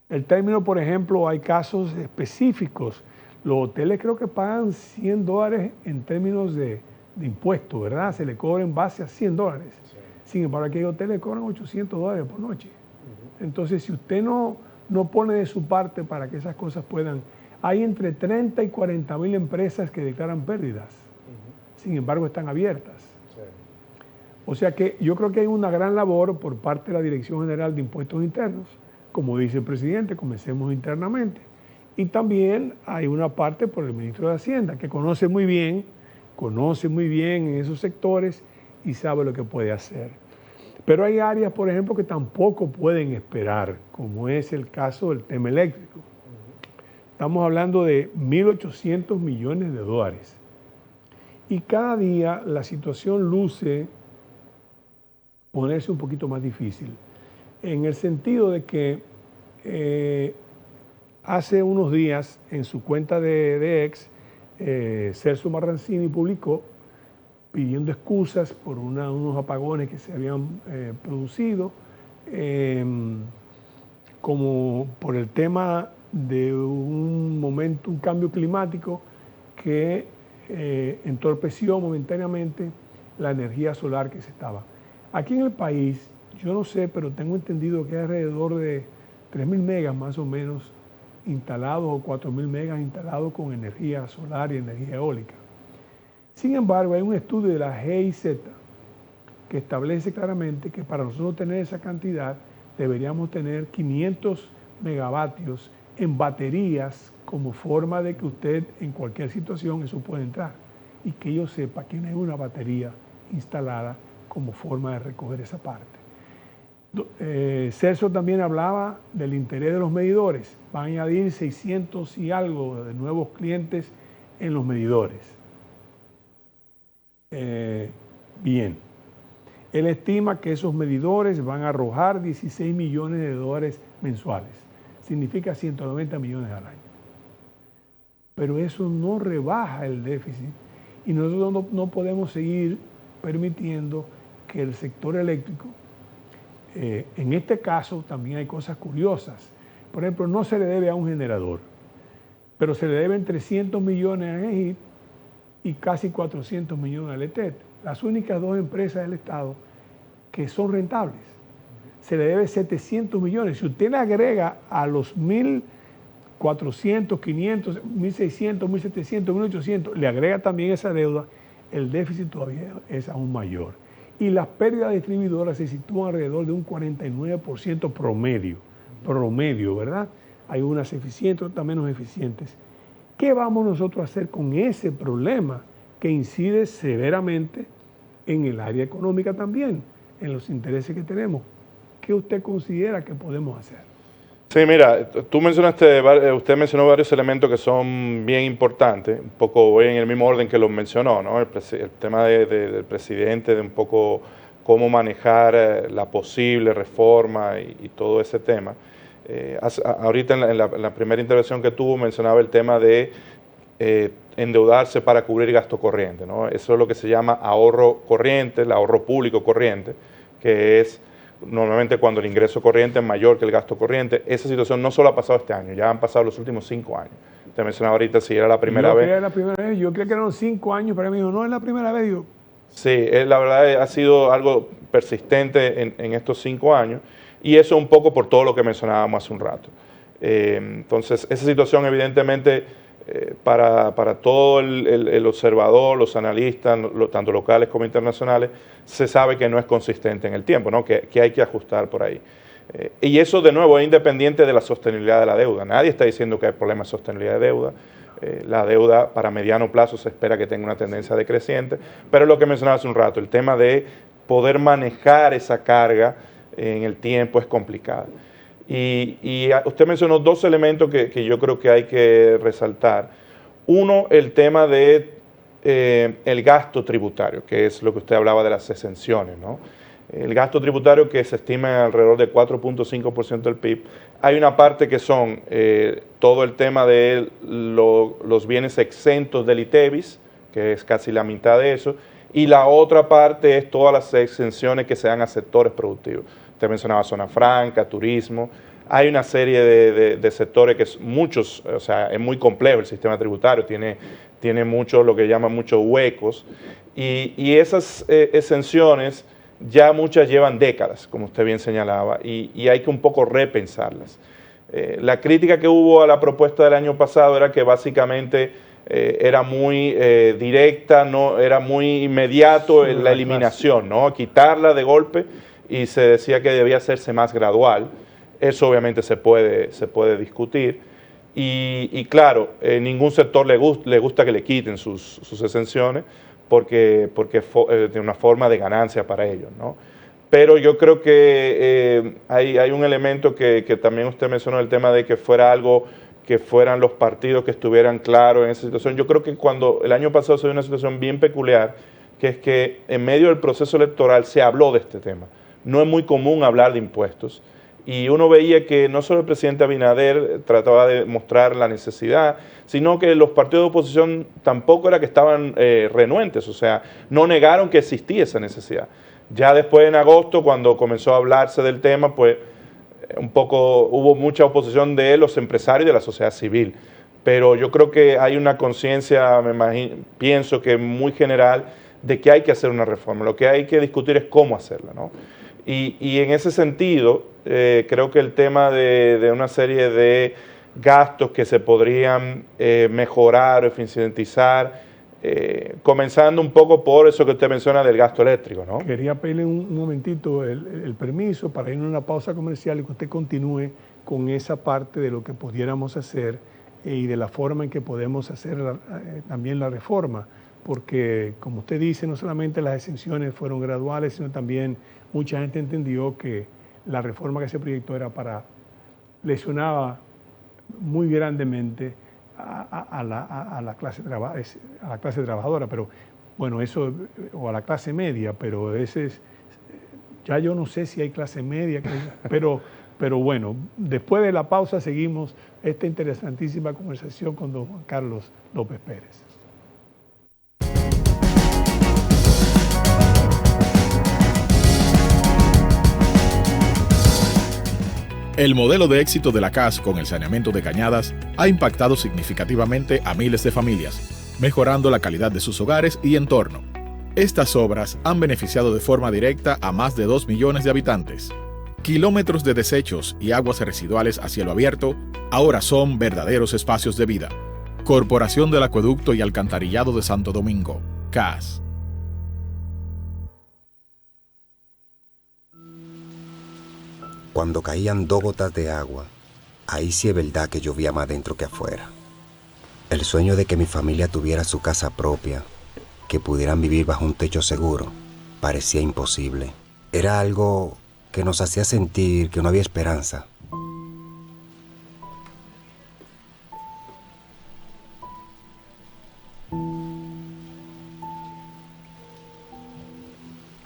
El término, por ejemplo, hay casos específicos. Los hoteles creo que pagan $100 en términos de impuestos, ¿verdad? Se le cobra en base a $100. Sí. Sin embargo, aquí hay hoteles que cobran $800 por noche. Entonces, si usted no pone de su parte para que esas cosas puedan... Hay entre 30 y 40 mil empresas que declaran pérdidas. Sin embargo, están abiertas. Sí. O sea que yo creo que hay una gran labor por parte de la Dirección General de Impuestos Internos. Como dice el presidente, comencemos internamente. Y también hay una parte por el ministro de Hacienda, que conoce muy bien en esos sectores y sabe lo que puede hacer. Pero hay áreas, por ejemplo, que tampoco pueden esperar, como es el caso del tema eléctrico. Estamos hablando de 1.800 millones de dólares. Y cada día la situación luce ponerse un poquito más difícil, en el sentido de que hace unos días en su cuenta de ex, Celso Marrancini publicó pidiendo excusas por unos apagones que se habían producido, como por el tema de un cambio climático que entorpeció momentáneamente la energía solar que se estaba. Aquí en el país, yo no sé, pero tengo entendido que hay alrededor de 3.000 megas más o menos instalados o 4.000 megas instalados con energía solar y energía eólica. Sin embargo, hay un estudio de la GIZ que establece claramente que para nosotros tener esa cantidad deberíamos tener 500 megavatios en baterías como forma de que usted en cualquier situación eso puede entrar y que yo sepa que no hay una batería instalada como forma de recoger esa parte. Celso también hablaba del interés de los medidores. Van a añadir 600 y algo de nuevos clientes en los medidores. Bien. Él estima que esos medidores van a arrojar 16 millones de dólares mensuales. Significa 190 millones al año. Pero eso no rebaja el déficit y nosotros no podemos seguir permitiendo que el sector eléctrico, en este caso también hay cosas curiosas. Por ejemplo, no se le debe a un generador, pero se le deben 300 millones a EGIP y casi 400 millones a LETET. Las únicas dos empresas del Estado que son rentables. Se le debe 700 millones. Si usted le agrega a los 1.400, 500, 1.600, 1.700, 1.800, le agrega también esa deuda, el déficit todavía es aún mayor. Y las pérdidas distribuidoras se sitúan alrededor de un 49% promedio, ¿verdad? Hay unas eficientes, otras menos eficientes. ¿Qué vamos nosotros a hacer con ese problema que incide severamente en el área económica también, en los intereses que tenemos? ¿Qué usted considera que podemos hacer? Sí, mira, usted mencionó varios elementos que son bien importantes, un poco voy en el mismo orden que los mencionó, ¿no? El tema del presidente, de un poco cómo manejar la posible reforma y todo ese tema. Ahorita en la primera intervención que tuvo mencionaba el tema de endeudarse para cubrir gasto corriente, ¿no? Eso es lo que se llama ahorro corriente, el ahorro público corriente, que es normalmente cuando el ingreso corriente es mayor que el gasto corriente. Esa situación no solo ha pasado este año, ya han pasado los últimos 5 años. Te mencionaba ahorita si era la primera vez. Era la primera vez. Yo creo que eran 5 años, pero me dijo, no es la primera vez. Sí, la verdad ha sido algo persistente en estos 5 años, y eso un poco por todo lo que mencionábamos hace un rato. Entonces, esa situación evidentemente para todo el observador, los analistas, tanto locales como internacionales, se sabe que no es consistente en el tiempo, ¿no? Que hay que ajustar por ahí. Y eso, de nuevo, es independiente de la sostenibilidad de la deuda. Nadie está diciendo que hay problemas de sostenibilidad de deuda. La deuda para mediano plazo se espera que tenga una tendencia decreciente, pero es lo que mencionaba hace un rato, el tema de poder manejar esa carga en el tiempo es complicado. Y usted mencionó 2 elementos que yo creo que hay que resaltar. Uno, el tema de el gasto tributario, que es lo que usted hablaba de las exenciones, ¿no? El gasto tributario, que se estima en alrededor de 4.5% del PIB, hay una parte que son todo el tema de los bienes exentos del ITEVIS, que es casi la mitad de eso, y la otra parte es todas las exenciones que se dan a sectores productivos. Usted mencionaba zona franca, turismo. Hay una serie de sectores que muchos, o sea, es muy complejo el sistema tributario, tiene muchos, lo que llaman muchos huecos, y esas exenciones ya muchas llevan décadas, como usted bien señalaba, y hay que un poco repensarlas. La crítica que hubo a la propuesta del año pasado era que básicamente era muy directa, no, era muy inmediato la eliminación, ¿no? Quitarla de golpe, y se decía que debía hacerse más gradual. Eso obviamente se puede discutir. Y claro, ningún sector le gusta que le quiten sus exenciones, porque es una forma de ganancia para ellos, ¿no? Pero yo creo que hay un elemento que también usted mencionó, el tema de que fuera algo, que fueran los partidos que estuvieran claros en esa situación. Yo creo que cuando el año pasado se dio una situación bien peculiar, que es que en medio del proceso electoral se habló de este tema. No es muy común hablar de impuestos, y uno veía que no solo el presidente Abinader trataba de mostrar la necesidad, sino que los partidos de oposición tampoco era que estaban renuentes, o sea, no negaron que existía esa necesidad. Ya después, en agosto, cuando comenzó a hablarse del tema, pues un poco hubo mucha oposición de los empresarios y de la sociedad civil, pero yo creo que hay una conciencia, pienso que muy general, de que hay que hacer una reforma. Lo que hay que discutir es cómo hacerla, ¿no? Y en ese sentido, creo que el tema de una serie de gastos que se podrían mejorar o eficientizar, comenzando un poco por eso que usted menciona del gasto eléctrico, ¿no? Quería pedirle un momentito el permiso para ir a una pausa comercial y que usted continúe con esa parte de lo que pudiéramos hacer y de la forma en que podemos hacer también la reforma, porque como usted dice, no solamente las exenciones fueron graduales, sino también mucha gente entendió que la reforma que se proyectó era lesionaba muy grandemente a la clase trabajadora, pero bueno, eso, o a la clase media, pero ese es, ya yo no sé si hay clase media, pero bueno, después de la pausa seguimos esta interesantísima conversación con don Juan Carlos López Pérez. El modelo de éxito de la CAS con el saneamiento de Cañadas ha impactado significativamente a miles de familias, mejorando la calidad de sus hogares y entorno. Estas obras han beneficiado de forma directa a más de 2 millones de habitantes. Kilómetros de desechos y aguas residuales a cielo abierto ahora son verdaderos espacios de vida. Corporación del Acueducto y Alcantarillado de Santo Domingo, CAS. Cuando caían 2 gotas de agua, ahí sí es verdad que llovía más dentro que afuera. El sueño de que mi familia tuviera su casa propia, que pudieran vivir bajo un techo seguro, parecía imposible. Era algo que nos hacía sentir que no había esperanza.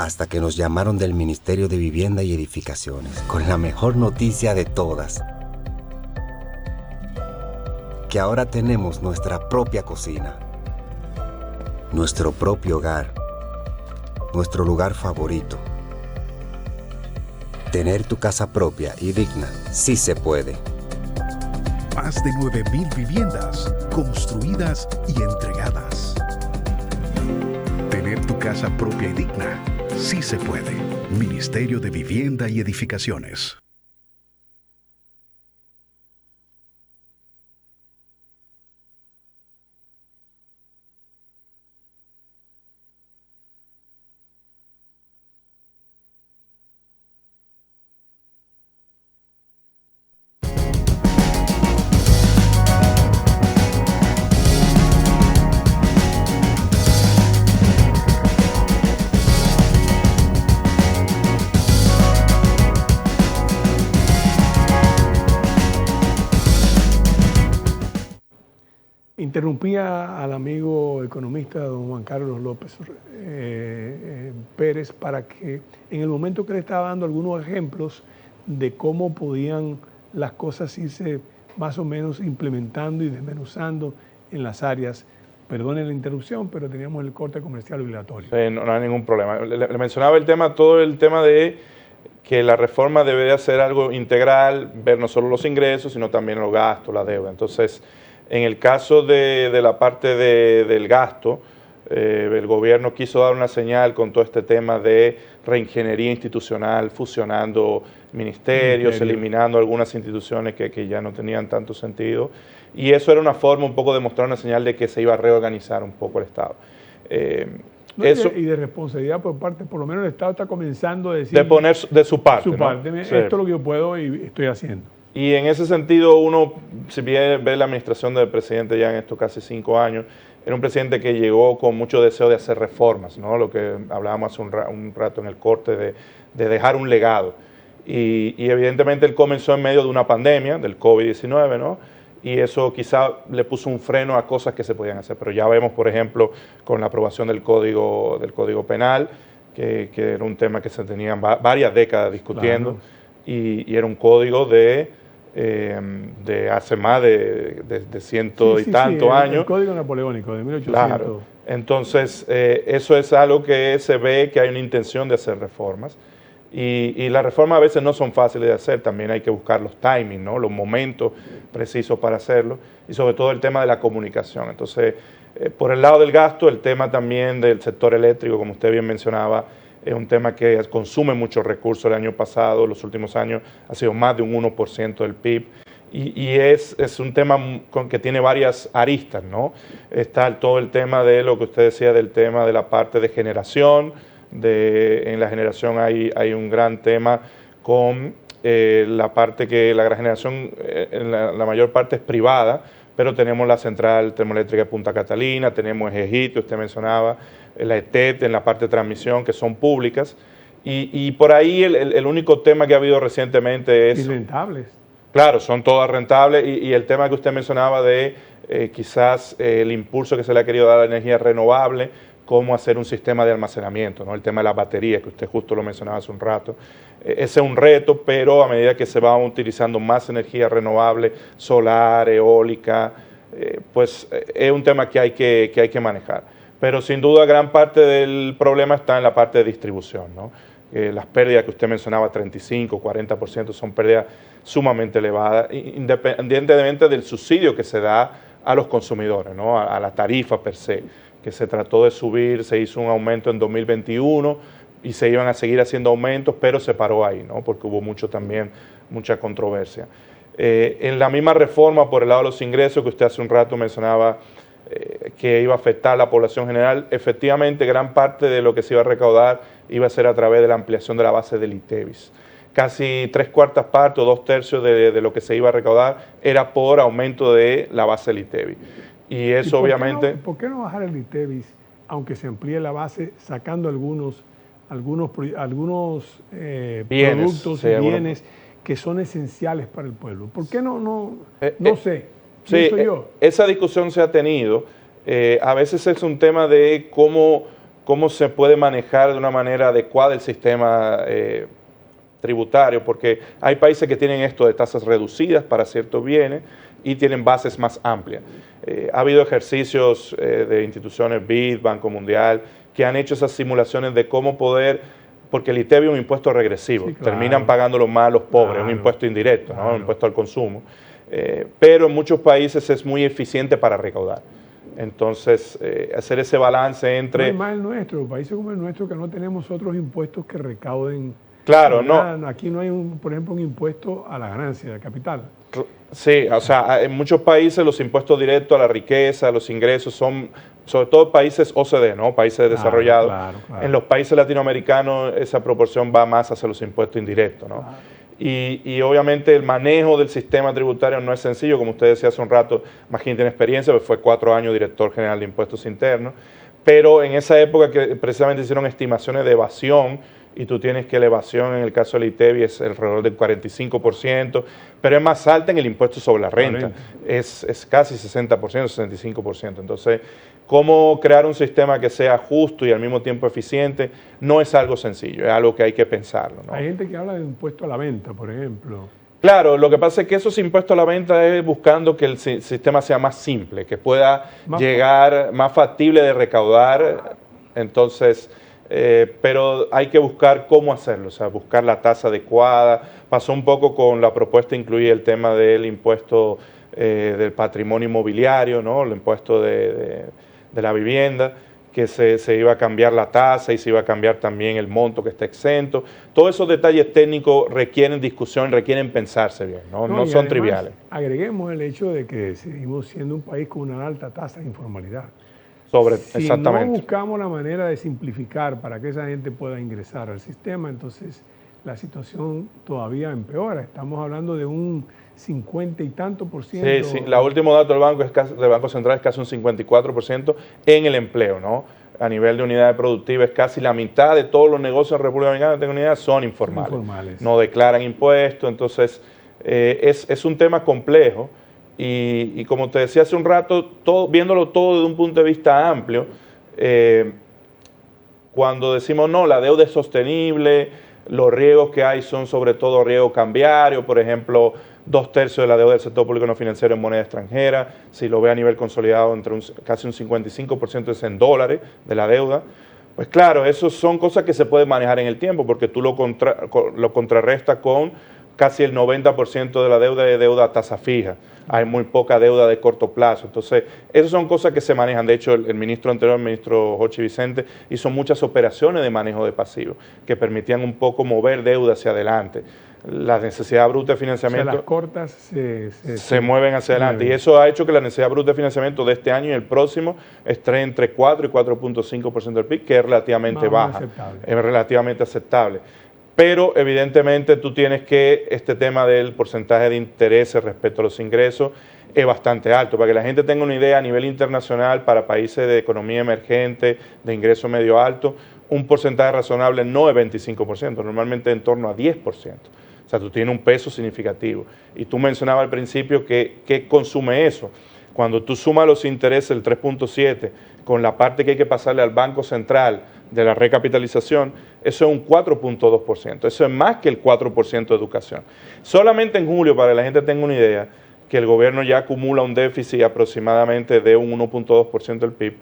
Hasta que nos llamaron del Ministerio de Vivienda y Edificaciones, con la mejor noticia de todas. que ahora tenemos nuestra propia cocina, nuestro propio hogar, nuestro lugar favorito. Tener tu casa propia y digna sí se puede. Más de 9.000 viviendas construidas y entregadas. Tener tu casa propia y digna sí se puede. Ministerio de Vivienda y Edificaciones. Interrumpía al amigo economista don Juan Carlos López Pérez para que en el momento que le estaba dando algunos ejemplos de cómo podían las cosas irse más o menos implementando y desmenuzando en las áreas. Perdone la interrupción, pero teníamos el corte comercial obligatorio. No hay ningún problema. Le mencionaba el tema, todo el tema de que la reforma debería ser algo integral, ver no solo los ingresos, sino también los gastos, la deuda. Entonces, en el caso de la parte del gasto, el gobierno quiso dar una señal con todo este tema de reingeniería institucional, fusionando ministerios, eliminando algunas instituciones que ya no tenían tanto sentido. Y eso era una forma un poco de mostrar una señal de que se iba a reorganizar un poco el Estado. Y de responsabilidad por parte, por lo menos el Estado está comenzando a decir... De poner de su parte. ¿No? Sí. Esto es lo que yo puedo y estoy haciendo. Y en ese sentido uno, si bien ve la administración del presidente ya en estos casi 5 años, era un presidente que llegó con mucho deseo de hacer reformas, ¿no? Lo que hablábamos hace un rato en el corte de dejar un legado. Y evidentemente él comenzó en medio de una pandemia, del COVID-19, ¿no? Y eso quizá le puso un freno a cosas que se podían hacer. Pero ya vemos, por ejemplo, con la aprobación del Código Penal, que era un tema que se tenían varias décadas discutiendo, claro. Y era un código de hace más de ciento y tantos años. El Código Napoleónico de 1800. Claro. Entonces, eso es algo que se ve que hay una intención de hacer reformas. Y las reformas a veces no son fáciles de hacer, también hay que buscar los timings, ¿no? Los momentos precisos para hacerlo, y sobre todo el tema de la comunicación. Entonces, por el lado del gasto, el tema también del sector eléctrico, como usted bien mencionaba, es un tema que consume muchos recursos. El año pasado, los últimos años, ha sido más de un 1% del PIB, y es un tema que tiene varias aristas, ¿no? Está todo el tema de lo que usted decía, del tema de la parte de generación. En la generación hay un gran tema con la parte que la generación, la mayor parte es privada, pero tenemos la central termoeléctrica de Punta Catalina, tenemos EGIT, que usted mencionaba, la ETET en la parte de transmisión, que son públicas, y por ahí el único tema que ha habido recientemente es... Y rentables. Claro, son todas rentables, y el tema que usted mencionaba de quizás el impulso que se le ha querido dar a la energía renovable, cómo hacer un sistema de almacenamiento, ¿no? El tema de las baterías, que usted justo lo mencionaba hace un rato. Ese es un reto, pero a medida que se va utilizando más energía renovable, solar, eólica, pues es un tema que hay que manejar. Pero sin duda gran parte del problema está en la parte de distribución, ¿no? Las pérdidas que usted mencionaba, 35, 40%, son pérdidas sumamente elevadas, independientemente del subsidio que se da a los consumidores, ¿no? A la tarifa per se, que se trató de subir, se hizo un aumento en 2021 y se iban a seguir haciendo aumentos, pero se paró ahí, ¿no? Porque hubo mucha controversia. En la misma reforma, por el lado de los ingresos, que usted hace un rato mencionaba que iba a afectar a la población general, efectivamente gran parte de lo que se iba a recaudar iba a ser a través de la ampliación de la base del ITEVIS. Casi 3/4 partes o 2/3 de lo que se iba a recaudar era por aumento de la base del ITEVIS. Y eso obviamente... ¿Por qué no bajar el ITEVIS, aunque se amplíe la base, sacando algunos productos y bienes que son esenciales para el pueblo? ¿Por qué no sé? Sí, esa discusión se ha tenido. A veces es un tema de cómo se puede manejar de una manera adecuada el sistema tributario, porque hay países que tienen esto de tasas reducidas para ciertos bienes y tienen bases más amplias. Ha habido ejercicios de instituciones BID, Banco Mundial, que han hecho esas simulaciones de cómo poder, porque el ITEVI es un impuesto regresivo, sí, claro, terminan pagándolo más los pobres, claro, un impuesto indirecto, claro, ¿no? Un impuesto al consumo, pero en muchos países es muy eficiente para recaudar. Entonces, hacer ese balance entre... No es más el nuestro, países como el nuestro que no tenemos otros impuestos que recauden. Claro, no. Aquí no hay, por ejemplo, un impuesto a la ganancia de capital. Sí, o sea, en muchos países los impuestos directos a la riqueza, a los ingresos son, sobre todo países OCDE, ¿no? Países desarrollados. Claro. En los países latinoamericanos esa proporción va más hacia los impuestos indirectos, ¿no? Claro. Y obviamente el manejo del sistema tributario no es sencillo, como usted decía hace un rato, Magín tiene experiencia, pues fue 4 años director general de impuestos internos, pero en esa época que precisamente hicieron estimaciones de evasión, y tú tienes que la evasión en el caso del ITEVI es alrededor del 45%, pero es más alta en el impuesto sobre la renta, es casi 60%, 65%. Entonces, cómo crear un sistema que sea justo y al mismo tiempo eficiente no es algo sencillo, es algo que hay que pensarlo, ¿no? Hay gente que habla de impuesto a la venta, por ejemplo. Claro, lo que pasa es que esos impuestos a la venta es buscando que el sistema sea más simple, que pueda llegar más factible de recaudar, entonces... pero hay que buscar cómo hacerlo, o sea, buscar la tasa adecuada. Pasó un poco con la propuesta, incluir el tema del impuesto del patrimonio inmobiliario, ¿no? El impuesto de la vivienda, que se iba a cambiar la tasa y se iba a cambiar también el monto que está exento. Todos esos detalles técnicos requieren discusión, requieren pensarse bien, no son además, triviales. Agreguemos el hecho de que seguimos siendo un país con una alta tasa de informalidad. Si no buscamos la manera de simplificar para que esa gente pueda ingresar al sistema, entonces la situación todavía empeora. Estamos hablando de un 50 y tanto por ciento. Sí, la último dato del Banco Central es casi un 54% en el empleo, ¿no? A nivel de unidades productivas, casi la mitad de todos los negocios en República Dominicana, tengo unidades, son informales. No declaran impuestos, entonces es un tema complejo. Y como te decía hace un rato, viéndolo todo desde un punto de vista amplio, cuando decimos no, la deuda es sostenible, los riesgos que hay son sobre todo riesgos cambiarios, por ejemplo, 2/3 de la deuda del sector público no financiero en moneda extranjera, si lo ve a nivel consolidado, casi un 55% es en dólares de la deuda. Pues claro, eso son cosas que se pueden manejar en el tiempo, porque tú lo contrarrestas con casi el 90% de la deuda de deuda a tasa fija. Hay muy poca deuda de corto plazo. Entonces, esas son cosas que se manejan. De hecho, el ministro anterior, el ministro Jochi Vicente, hizo muchas operaciones de manejo de pasivos que permitían un poco mover deuda hacia adelante. La necesidad bruta de financiamiento... O sea, las cortas se mueven hacia adelante. Y eso ha hecho que la necesidad bruta de financiamiento de este año y el próximo esté entre 4 y 4.5% del PIB, que es relativamente baja. Es relativamente aceptable. Pero evidentemente tú tienes que, este tema del porcentaje de intereses respecto a los ingresos es bastante alto. Para que la gente tenga una idea, a nivel internacional, para países de economía emergente, de ingreso medio alto, un porcentaje razonable no es 25%, normalmente en torno a 10%. O sea, tú tienes un peso significativo. Y tú mencionabas al principio que consume eso. Cuando tú sumas los intereses del 3.7 con la parte que hay que pasarle al Banco Central de la recapitalización, eso es un 4.2%. Eso es más que el 4% de educación. Solamente en julio, para que la gente tenga una idea, que el gobierno ya acumula un déficit aproximadamente de un 1.2% del PIB,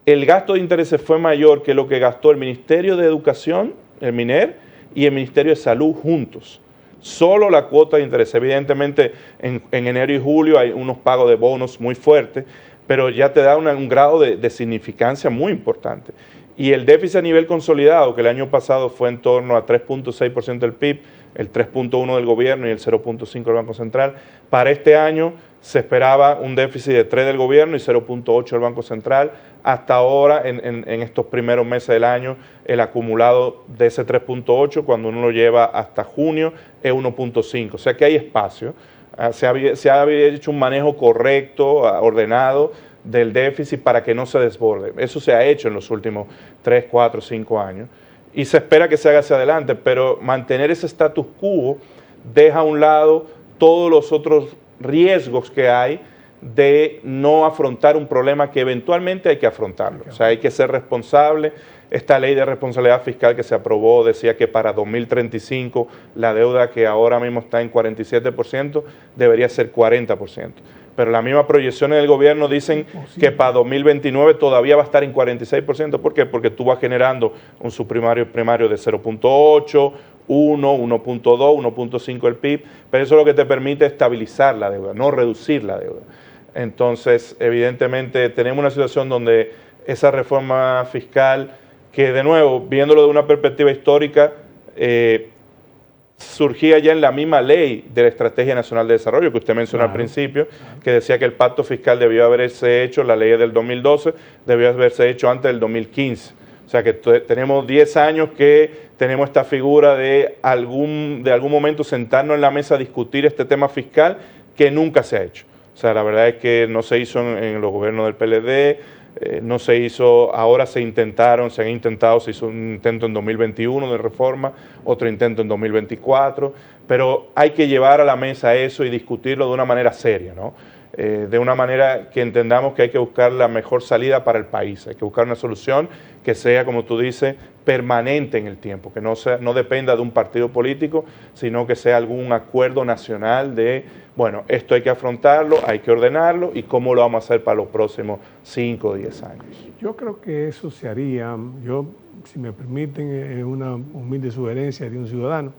el gasto de intereses fue mayor que lo que gastó el Ministerio de Educación, el MINER, y el Ministerio de Salud juntos. Solo la cuota de interés. Evidentemente, en enero y julio hay unos pagos de bonos muy fuertes, pero ya te da un grado de significancia muy importante. Y el déficit a nivel consolidado, que el año pasado fue en torno a 3.6% del PIB, el 3.1% del gobierno y el 0.5% del Banco Central, para este año se esperaba un déficit de 3% del gobierno y 0.8% del Banco Central. Hasta ahora, en estos primeros meses del año, el acumulado de ese 3.8%, cuando uno lo lleva hasta junio, es 1.5%. O sea que hay espacio. Se ha hecho un manejo correcto, ordenado, del déficit para que no se desborde. Eso se ha hecho en los últimos 3, 4, 5 años y se espera que se haga hacia adelante, pero mantener ese status quo deja a un lado todos los otros riesgos que hay de no afrontar un problema que eventualmente hay que afrontarlo. O sea, hay que ser responsable. Esta ley de responsabilidad fiscal que se aprobó decía que para 2035 la deuda que ahora mismo está en 47% debería ser 40%. Pero las mismas proyecciones del gobierno dicen que para 2029 todavía va a estar en 46%. ¿Por qué? Porque tú vas generando un subprimario primario de 0.8, 1.2, 1.5 el PIB, pero eso es lo que te permite estabilizar la deuda, no reducir la deuda. Entonces, evidentemente, tenemos una situación donde esa reforma fiscal, que de nuevo, viéndolo de una perspectiva histórica, surgía ya en la misma ley de la Estrategia Nacional de Desarrollo que usted mencionó al principio, que decía que el pacto fiscal debió haberse hecho, la ley del 2012, debió haberse hecho antes del 2015. O sea que tenemos 10 años que tenemos esta figura de algún momento sentarnos en la mesa a discutir este tema fiscal que nunca se ha hecho. O sea, la verdad es que no se hizo en los gobiernos del PLD, no se hizo, ahora se han intentado, se hizo un intento en 2021 de reforma, otro intento en 2024, pero hay que llevar a la mesa eso y discutirlo de una manera seria, ¿no? De una manera que entendamos que hay que buscar la mejor salida para el país, hay que buscar una solución que sea, como tú dices, permanente en el tiempo, que no dependa de un partido político, sino que sea algún acuerdo nacional de, bueno, esto hay que afrontarlo, hay que ordenarlo y cómo lo vamos a hacer para los próximos 5 o 10 años. Yo creo que eso se haría, si me permiten, una humilde sugerencia de un ciudadano.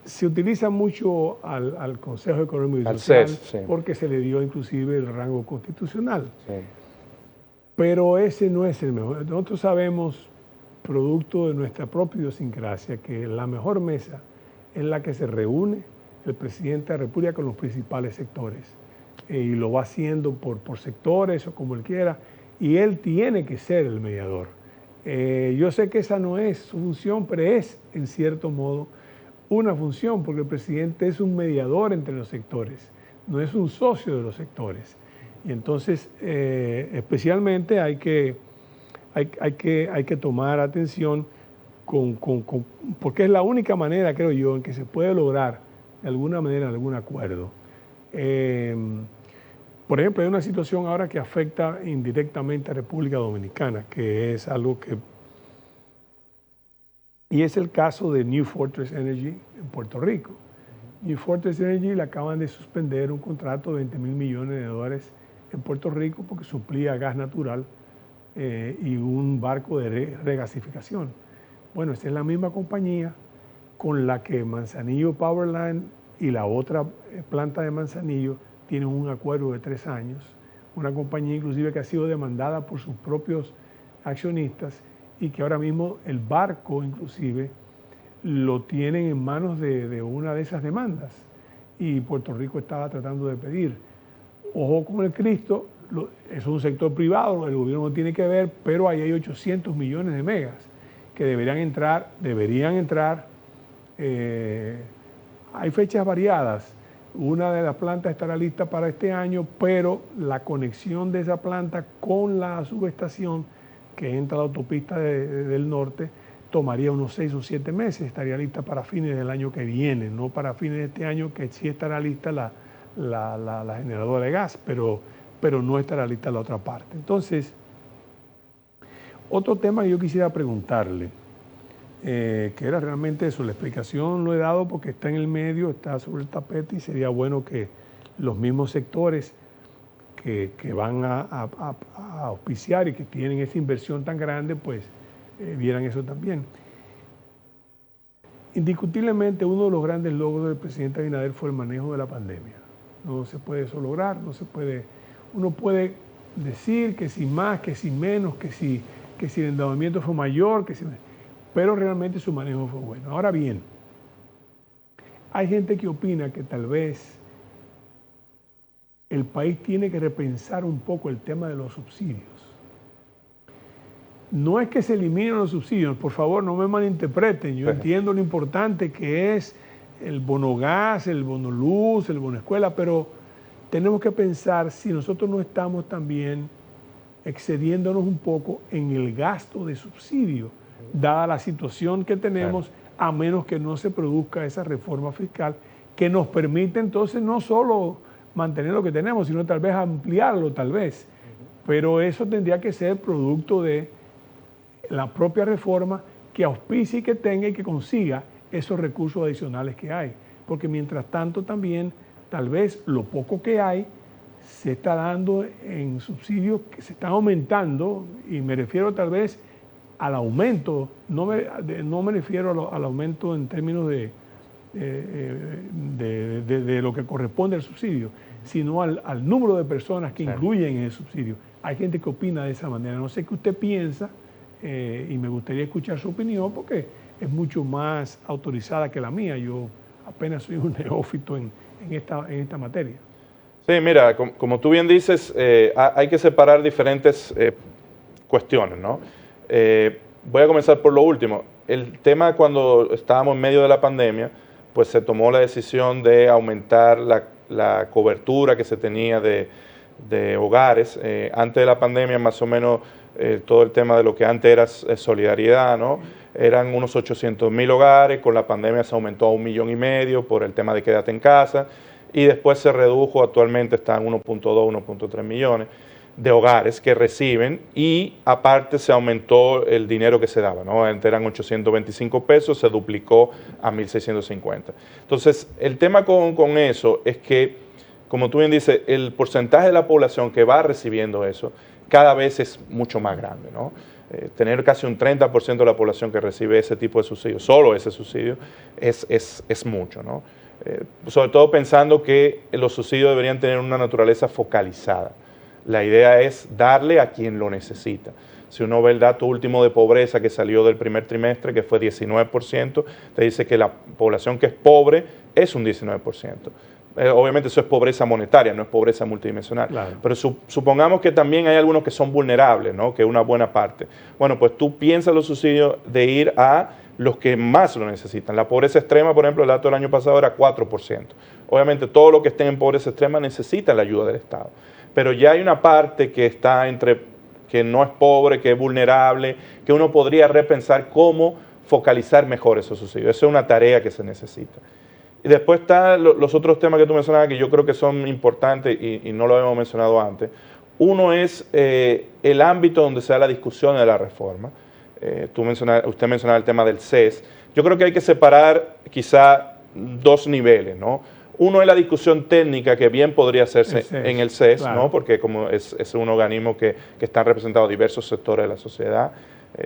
Se utiliza mucho al Consejo Económico y Social porque se le dio inclusive el rango constitucional. Sí. Pero ese no es el mejor. Nosotros sabemos, producto de nuestra propia idiosincrasia, que la mejor mesa es la que se reúne el presidente de la República con los principales sectores. Y lo va haciendo por sectores o como él quiera, y él tiene que ser el mediador. Yo sé que esa no es su función, pero es, en cierto modo, una función, porque el presidente es un mediador entre los sectores, no es un socio de los sectores. Y entonces, especialmente hay que tomar atención porque es la única manera, creo yo, en que se puede lograr de alguna manera algún acuerdo. Por ejemplo, hay una situación ahora que afecta indirectamente a República Dominicana, que es algo que... Y es el caso de New Fortress Energy en Puerto Rico. New Fortress Energy le acaban de suspender un contrato de $20 mil millones en Puerto Rico porque suplía gas natural y un barco de regasificación. Bueno, esta es la misma compañía con la que Manzanillo Powerline y la otra planta de Manzanillo tienen un acuerdo de 3 años. Una compañía inclusive que ha sido demandada por sus propios accionistas y que ahora mismo el barco inclusive lo tienen en manos de una de esas demandas y Puerto Rico estaba tratando de pedir. Ojo con el Cristo, es un sector privado, el gobierno no tiene que ver, pero ahí hay 800 millones de megas que deberían entrar. Hay fechas variadas. Una de las plantas estará lista para este año, pero la conexión de esa planta con la subestación que entra a la autopista del norte tomaría unos 6 o 7 meses, estaría lista para fines del año que viene, no para fines de este año, que sí estará lista la generadora de gas, pero no estará lista la otra parte. Entonces, otro tema que yo quisiera preguntarle, que era realmente eso, la explicación lo he dado porque está en el medio, está sobre el tapete y sería bueno que los mismos sectores que van a auspiciar y que tienen esa inversión tan grande, pues vieran eso también. Indiscutiblemente uno de los grandes logros del presidente Abinader fue el manejo de la pandemia. No se puede eso lograr, uno puede decir que si más, que si menos, que si el endeudamiento fue mayor, pero realmente su manejo fue bueno. Ahora bien, hay gente que opina que tal vez el país tiene que repensar un poco el tema de los subsidios. No es que se eliminen los subsidios, por favor, no me malinterpreten. Yo entiendo lo importante que es el bono gas, el bono luz, el bono escuela, pero tenemos que pensar si nosotros no estamos también excediéndonos un poco en el gasto de subsidio, dada la situación que tenemos, a menos que no se produzca esa reforma fiscal que nos permite entonces no solo mantener lo que tenemos, sino tal vez ampliarlo, tal vez. Pero eso tendría que ser producto de la propia reforma que auspicie, que tenga y que consiga esos recursos adicionales que hay. Porque mientras tanto también, tal vez lo poco que hay se está dando en subsidios que se están aumentando, y me refiero tal vez al aumento, no me refiero al aumento en términos de lo que corresponde al subsidio, sino al número de personas que incluyen en el subsidio. Hay gente que opina de esa manera. No sé qué usted piensa, y me gustaría escuchar su opinión porque es mucho más autorizada que la mía. Yo apenas soy un neófito en esta materia. Sí, mira, como tú bien dices, hay que separar diferentes cuestiones, ¿no? Voy a comenzar por lo último. El tema, cuando estábamos en medio de la pandemia, pues se tomó la decisión de aumentar la cobertura que se tenía de hogares. Antes de la pandemia, más o menos, todo el tema de lo que antes era solidaridad, ¿no? Eran unos 800,000 hogares, con la pandemia se aumentó a 1,5 millones por el tema de quédate en casa, y después se redujo, actualmente están 1.2, 1.3 millones de hogares que reciben, y aparte se aumentó el dinero que se daba, ¿no? Antes eran 825 pesos, se duplicó a 1.650. Entonces, el tema con eso es que, como tú bien dices, el porcentaje de la población que va recibiendo eso cada vez es mucho más grande, ¿no? Tener casi un 30% de la población que recibe ese tipo de subsidio, solo ese subsidio, es mucho, ¿no? Sobre todo pensando que los subsidios deberían tener una naturaleza focalizada. La idea es darle a quien lo necesita. Si uno ve el dato último de pobreza que salió del primer trimestre, que fue 19%, te dice que la población que es pobre es un 19%. Obviamente eso es pobreza monetaria, no es pobreza multidimensional. Claro. Pero supongamos que también hay algunos que son vulnerables, ¿no? Que es una buena parte. Bueno, pues tú piensas los subsidios de ir a los que más lo necesitan. La pobreza extrema, por ejemplo, el dato del año pasado era 4%. Obviamente todos los que estén en pobreza extrema necesitan la ayuda del Estado. Pero ya hay una parte que está que no es pobre, que es vulnerable, que uno podría repensar cómo focalizar mejor esos subsidios. Esa es una tarea que se necesita. Y después están los otros temas que tú mencionabas, que yo creo que son importantes y no lo habíamos mencionado antes. Uno es el ámbito donde se da la discusión de la reforma. Usted mencionaba el tema del CES. Yo creo que hay que separar quizá dos niveles, ¿no? Uno es la discusión técnica, que bien podría hacerse en el CES, claro, ¿no? Porque como es un organismo que están representados diversos sectores de la sociedad,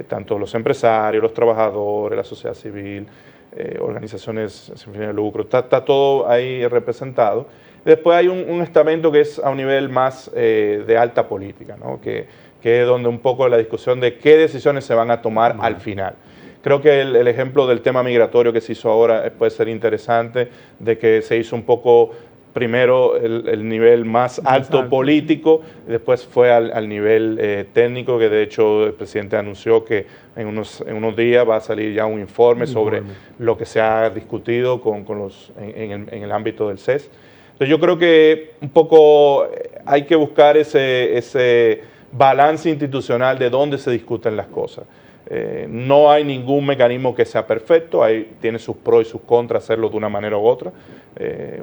tanto los empresarios, los trabajadores, la sociedad civil, organizaciones sin fines de lucro, está todo ahí representado. Después hay un estamento que es a un nivel más de alta política, ¿no? Que es donde un poco la discusión de qué decisiones se van a tomar al final. Creo que el ejemplo del tema migratorio que se hizo ahora puede ser interesante, de que se hizo un poco primero el nivel más alto político, y después fue al nivel técnico, que de hecho el presidente anunció que en unos días va a salir ya un informe sobre lo que se ha discutido en el ámbito del CES. Entonces yo creo que un poco hay que buscar ese balance institucional de dónde se discuten las cosas. No hay ningún mecanismo que sea perfecto, tiene sus pros y sus contras hacerlo de una manera u otra.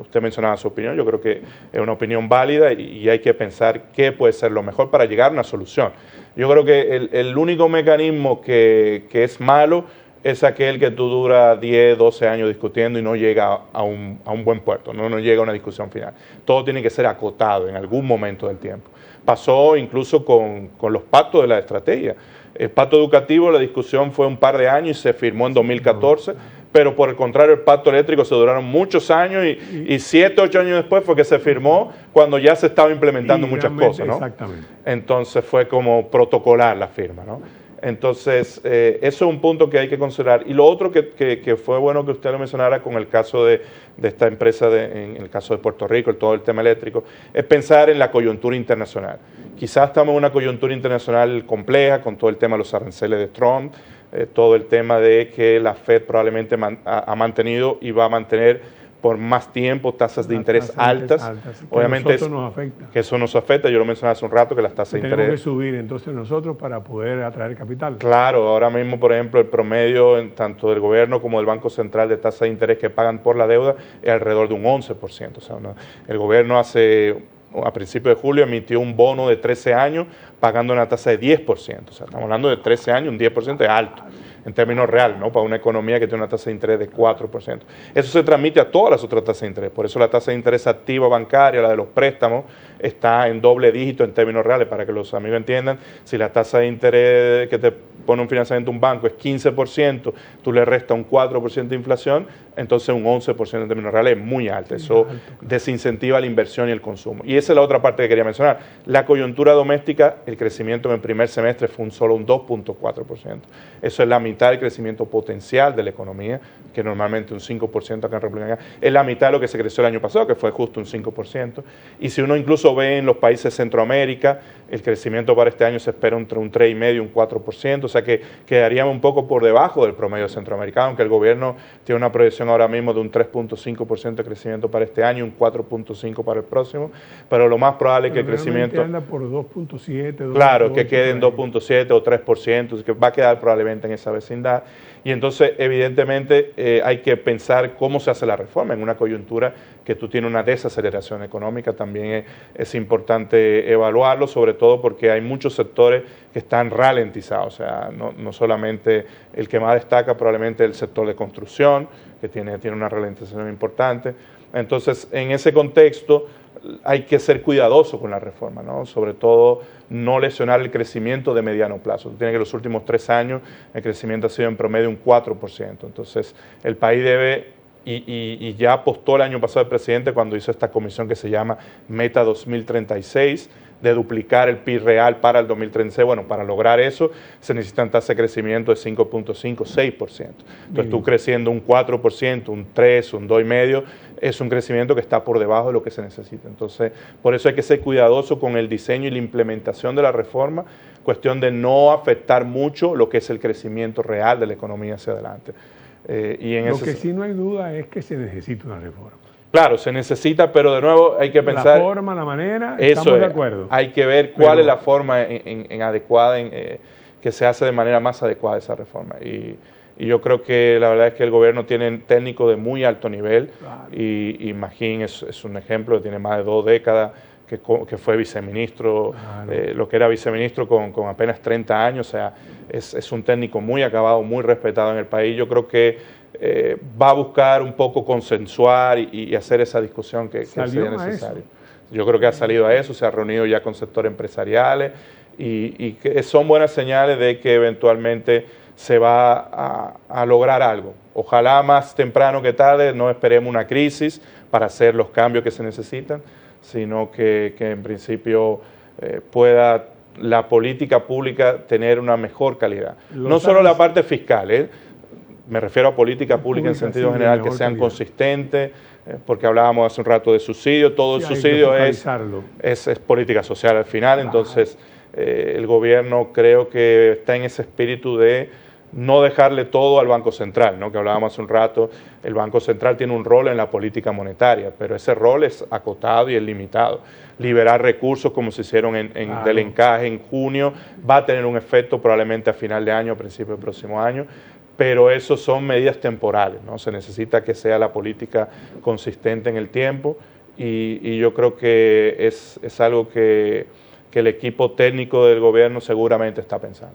Usted mencionaba su opinión, yo creo que es una opinión válida y hay que pensar qué puede ser lo mejor para llegar a una solución. Yo creo que el único mecanismo que es malo es aquel que tú duras 10, 12 años discutiendo y no llega a un buen puerto, no llega a una discusión final. Todo tiene que ser acotado en algún momento del tiempo. Pasó incluso con los pactos de la estrategia. El pacto educativo, la discusión fue un par de años y se firmó en 2014, pero por el contrario el pacto eléctrico se duraron muchos años y 7, 8 años después fue que se firmó cuando ya se estaba implementando muchas cosas, ¿no? Exactamente. Entonces fue como protocolar la firma, ¿no? Entonces, eso es un punto que hay que considerar. Y lo otro que fue bueno que usted lo mencionara con el caso de esta empresa, en el caso de Puerto Rico, todo el tema eléctrico, es pensar en la coyuntura internacional. Quizás estamos en una coyuntura internacional compleja con todo el tema de los aranceles de Trump, todo el tema de que la Fed probablemente ha mantenido y va a mantener por más tiempo, tasas de interés altas. Obviamente que eso nos afecta. Yo lo mencioné hace un rato, que las tasas de interés... Tenemos que subir entonces nosotros para poder atraer capital. Claro, ahora mismo, por ejemplo, el promedio tanto del gobierno como del Banco Central de tasas de interés que pagan por la deuda es alrededor de un 11%. O sea, el gobierno a principios de julio emitió un bono de 13 años pagando una tasa de 10%. O sea, estamos hablando de 13 años, un 10% es alto en términos reales, ¿no? Para una economía que tiene una tasa de interés de 4%. Eso se transmite a todas las otras tasas de interés. Por eso la tasa de interés activa bancaria, la de los préstamos, está en doble dígito en términos reales. Para que los amigos entiendan, si la tasa de interés que te pone un financiamiento un banco es 15%, tú le restas un 4% de inflación, entonces un 11% en términos reales es muy alto. Eso desincentiva la inversión y el consumo. Y esa es la otra parte que quería mencionar. La coyuntura doméstica, el crecimiento en el primer semestre fue solo un 2.4%. Eso es la mitad del crecimiento potencial de la economía, que normalmente un 5% acá en República Dominicana. Es la mitad de lo que se creció el año pasado, que fue justo un 5%. Y si uno incluso ve en los países de Centroamérica, el crecimiento para este año se espera entre un 3,5% y un 4%, o sea que quedaríamos un poco por debajo del promedio centroamericano, aunque el gobierno tiene una proyección ahora mismo de un 3.5% de crecimiento para este año, un 4.5% para el próximo, pero lo más probable es que el crecimiento... anda por 2.7%. Claro, que quede en 2.7 o 3%, que va a quedar probablemente en esa vecindad. Y entonces, evidentemente, hay que pensar cómo se hace la reforma. En una coyuntura que tú tienes una desaceleración económica, también es importante evaluarlo, sobre todo porque hay muchos sectores que están ralentizados. O sea, no solamente el que más destaca, probablemente el sector de construcción, que tiene una ralentización importante. Entonces, en ese contexto, hay que ser cuidadoso con la reforma, ¿no? Sobre todo no lesionar el crecimiento de mediano plazo. Tiene que los últimos 3 años el crecimiento ha sido en promedio un 4%. Entonces el país debe, y ya apostó el año pasado el presidente cuando hizo esta comisión que se llama Meta 2036, de duplicar el PIB real para el 2036. Bueno, para lograr eso se necesitan tasas de crecimiento de 5.5, 6%. Entonces tú creciendo un 4%, un 3%, un 2,5%, es un crecimiento que está por debajo de lo que se necesita. Entonces, por eso hay que ser cuidadoso con el diseño y la implementación de la reforma, cuestión de no afectar mucho lo que es el crecimiento real de la economía hacia adelante. Lo que sí no hay duda es que se necesita una reforma. Claro, se necesita, pero de nuevo hay que pensar... La forma, la manera, estamos de acuerdo. Hay que ver cuál es la forma adecuada, que se hace de manera más adecuada esa reforma. Y yo creo que la verdad es que el gobierno tiene técnicos de muy alto nivel, claro. Y Magín es un ejemplo, tiene más de 2 décadas, que fue viceministro, claro. Lo que era viceministro con apenas 30 años, o sea, es un técnico muy acabado, muy respetado en el país. Yo creo que va a buscar un poco consensuar y hacer esa discusión que sería necesario. Yo creo que ha salido a eso, se ha reunido ya con sectores empresariales y que son buenas señales de que eventualmente se va a lograr algo. Ojalá más temprano que tarde, no esperemos una crisis para hacer los cambios que se necesitan, sino que en principio pueda la política pública tener una mejor calidad. No solo la parte fiscal, me refiero a política pública en sentido general, que sean consistentes, porque hablábamos hace un rato de subsidio, todo el subsidio es política social al final, entonces el gobierno creo que está en ese espíritu de no dejarle todo al Banco Central, ¿no? Que hablábamos hace un rato, el Banco Central tiene un rol en la política monetaria, pero ese rol es acotado y es limitado. Liberar recursos como se hicieron del encaje en junio va a tener un efecto probablemente a final de año, a principio del próximo año, pero eso son medidas temporales, ¿no? Se necesita que sea la política consistente en el tiempo y yo creo que es algo que el equipo técnico del gobierno seguramente está pensando.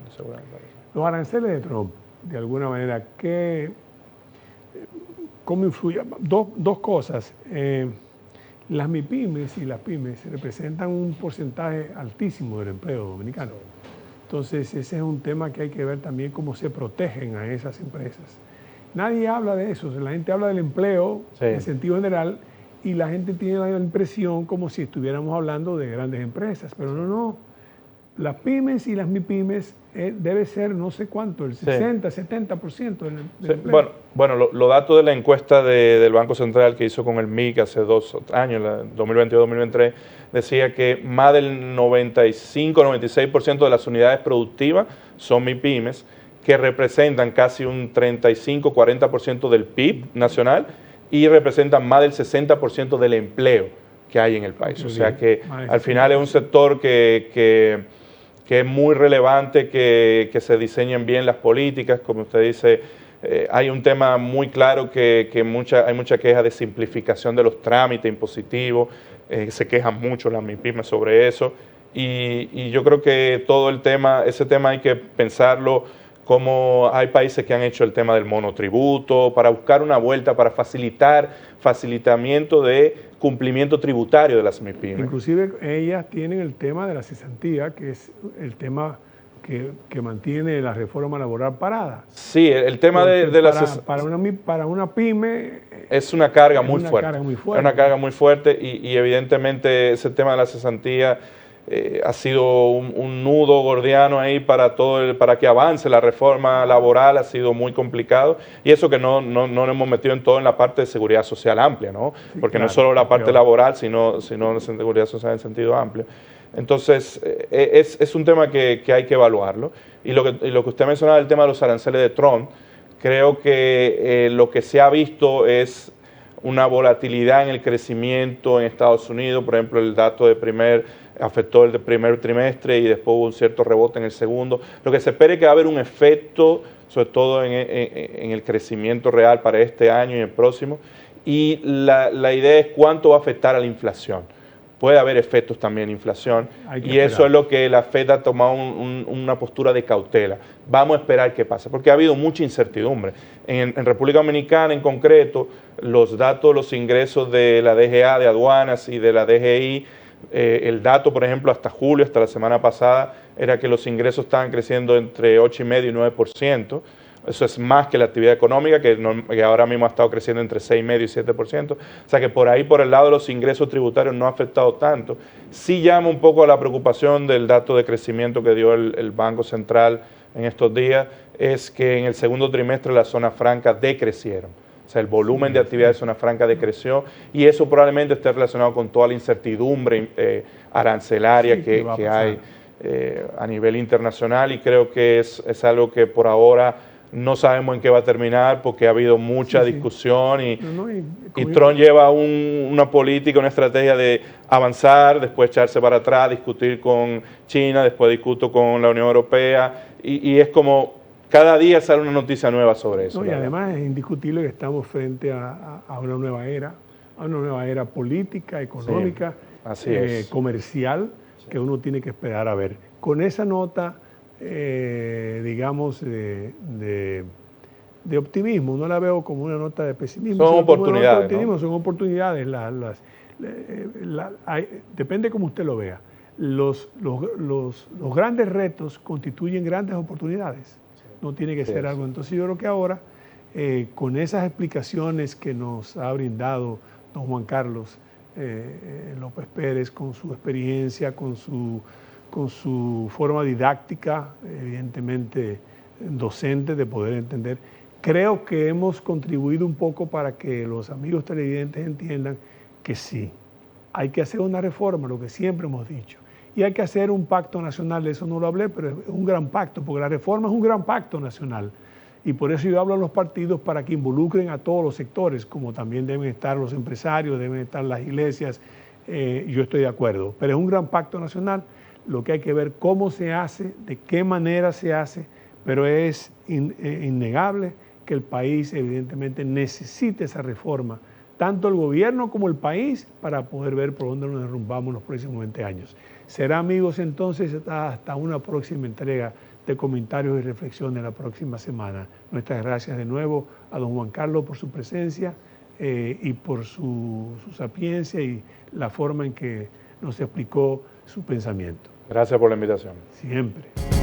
Los aranceles de Trump, de alguna manera, ¿cómo influyen? Dos cosas. Las MIPYMES y las pymes representan un porcentaje altísimo del empleo dominicano. Entonces, ese es un tema que hay que ver también cómo se protegen a esas empresas. Nadie habla de eso, la gente habla del empleo en sentido general y la gente tiene la impresión como si estuviéramos hablando de grandes empresas, pero no. Las pymes y las MIPYMES debe ser no sé cuánto, el 60, 70% del empleo. Bueno, los datos de la encuesta del Banco Central que hizo con el MIC hace 2 años, 2022-2023, decía que más del 95-96% de las unidades productivas son MIPYMES, que representan casi un 35-40% del PIB nacional y representan más del 60% del empleo que hay en el país. O sea que al final es un sector que es muy relevante que se diseñen bien las políticas. Como usted dice, hay un tema muy claro que hay mucha queja de simplificación de los trámites impositivos, se quejan mucho las MIPYMES sobre eso, y yo creo que todo ese tema hay que pensarlo, como hay países que han hecho el tema del monotributo, para buscar una vuelta, para facilitamiento de cumplimiento tributario de las MIPYMES. Inclusive ellas tienen el tema de la cesantía, que es el tema que mantiene la reforma laboral parada. Sí, el tema de la cesantía. Para una pyme es una carga muy fuerte. Es una carga muy fuerte y evidentemente ese tema de la cesantía ha sido un nudo gordiano ahí para que avance la reforma laboral, ha sido muy complicado, y eso que no nos hemos metido en todo en la parte de seguridad social amplia, ¿no? Sí, porque claro, no es solo la parte laboral, sino la seguridad social en sentido amplio. Entonces, es un tema que hay que evaluarlo. Y lo que usted mencionaba, el tema de los aranceles de Trump, creo que lo que se ha visto es una volatilidad en el crecimiento en Estados Unidos. Por ejemplo, el dato afectó el primer trimestre y después hubo un cierto rebote en el segundo. Lo que se espera es que va a haber un efecto, sobre todo en el crecimiento real para este año y el próximo. Y la idea es cuánto va a afectar a la inflación. Puede haber efectos también de inflación, y eso es lo que la FED ha tomado una postura de cautela. Vamos a esperar qué pasa, porque ha habido mucha incertidumbre. En República Dominicana, en concreto, los datos, los ingresos de la DGA, de aduanas y de la DGI, el dato, por ejemplo, hasta julio, hasta la semana pasada, era que los ingresos estaban creciendo entre 8,5% y 9%. Eso es más que la actividad económica, que ahora mismo ha estado creciendo entre 6,5% y 7%. O sea que por ahí, por el lado de los ingresos tributarios, no ha afectado tanto. Sí llama un poco a la preocupación del dato de crecimiento que dio el Banco Central en estos días, es que en el segundo trimestre las zonas francas decrecieron. O sea, el volumen de actividad de zona franca decreció, y eso probablemente esté relacionado con toda la incertidumbre arancelaria que hay a nivel internacional, y creo que es algo que por ahora no sabemos en qué va a terminar, porque ha habido mucha discusión y Trump lleva una política, una estrategia de avanzar, después echarse para atrás, discutir con China, después discuto con la Unión Europea, y es como cada día sale una noticia nueva sobre eso. Y además es indiscutible que estamos frente a una nueva era política, económica, comercial, que uno tiene que esperar a ver. Con esa nota, digamos, de optimismo, no la veo como una nota de pesimismo. Son oportunidades, ¿no? Son oportunidades. Depende cómo usted lo vea. Los grandes retos constituyen grandes oportunidades. No tiene que ser algo. Entonces yo creo que ahora, con esas explicaciones que nos ha brindado don Juan Carlos López Pérez, con su experiencia, con su forma didáctica, evidentemente docente, de poder entender, creo que hemos contribuido un poco para que los amigos televidentes entiendan que sí, hay que hacer una reforma, lo que siempre hemos dicho. Y hay que hacer un pacto nacional, de eso no lo hablé, pero es un gran pacto, porque la reforma es un gran pacto nacional. Y por eso yo hablo a los partidos para que involucren a todos los sectores, como también deben estar los empresarios, deben estar las iglesias, yo estoy de acuerdo. Pero es un gran pacto nacional, lo que hay que ver cómo se hace, de qué manera se hace, pero es innegable que el país evidentemente necesita esa reforma, tanto el gobierno como el país, para poder ver por dónde nos derrumbamos en los próximos 20 años. Será, amigos, entonces hasta una próxima entrega de comentarios y reflexiones la próxima semana. Nuestras gracias de nuevo a don Juan Carlos por su presencia y por su sapiencia y la forma en que nos explicó su pensamiento. Gracias por la invitación. Siempre.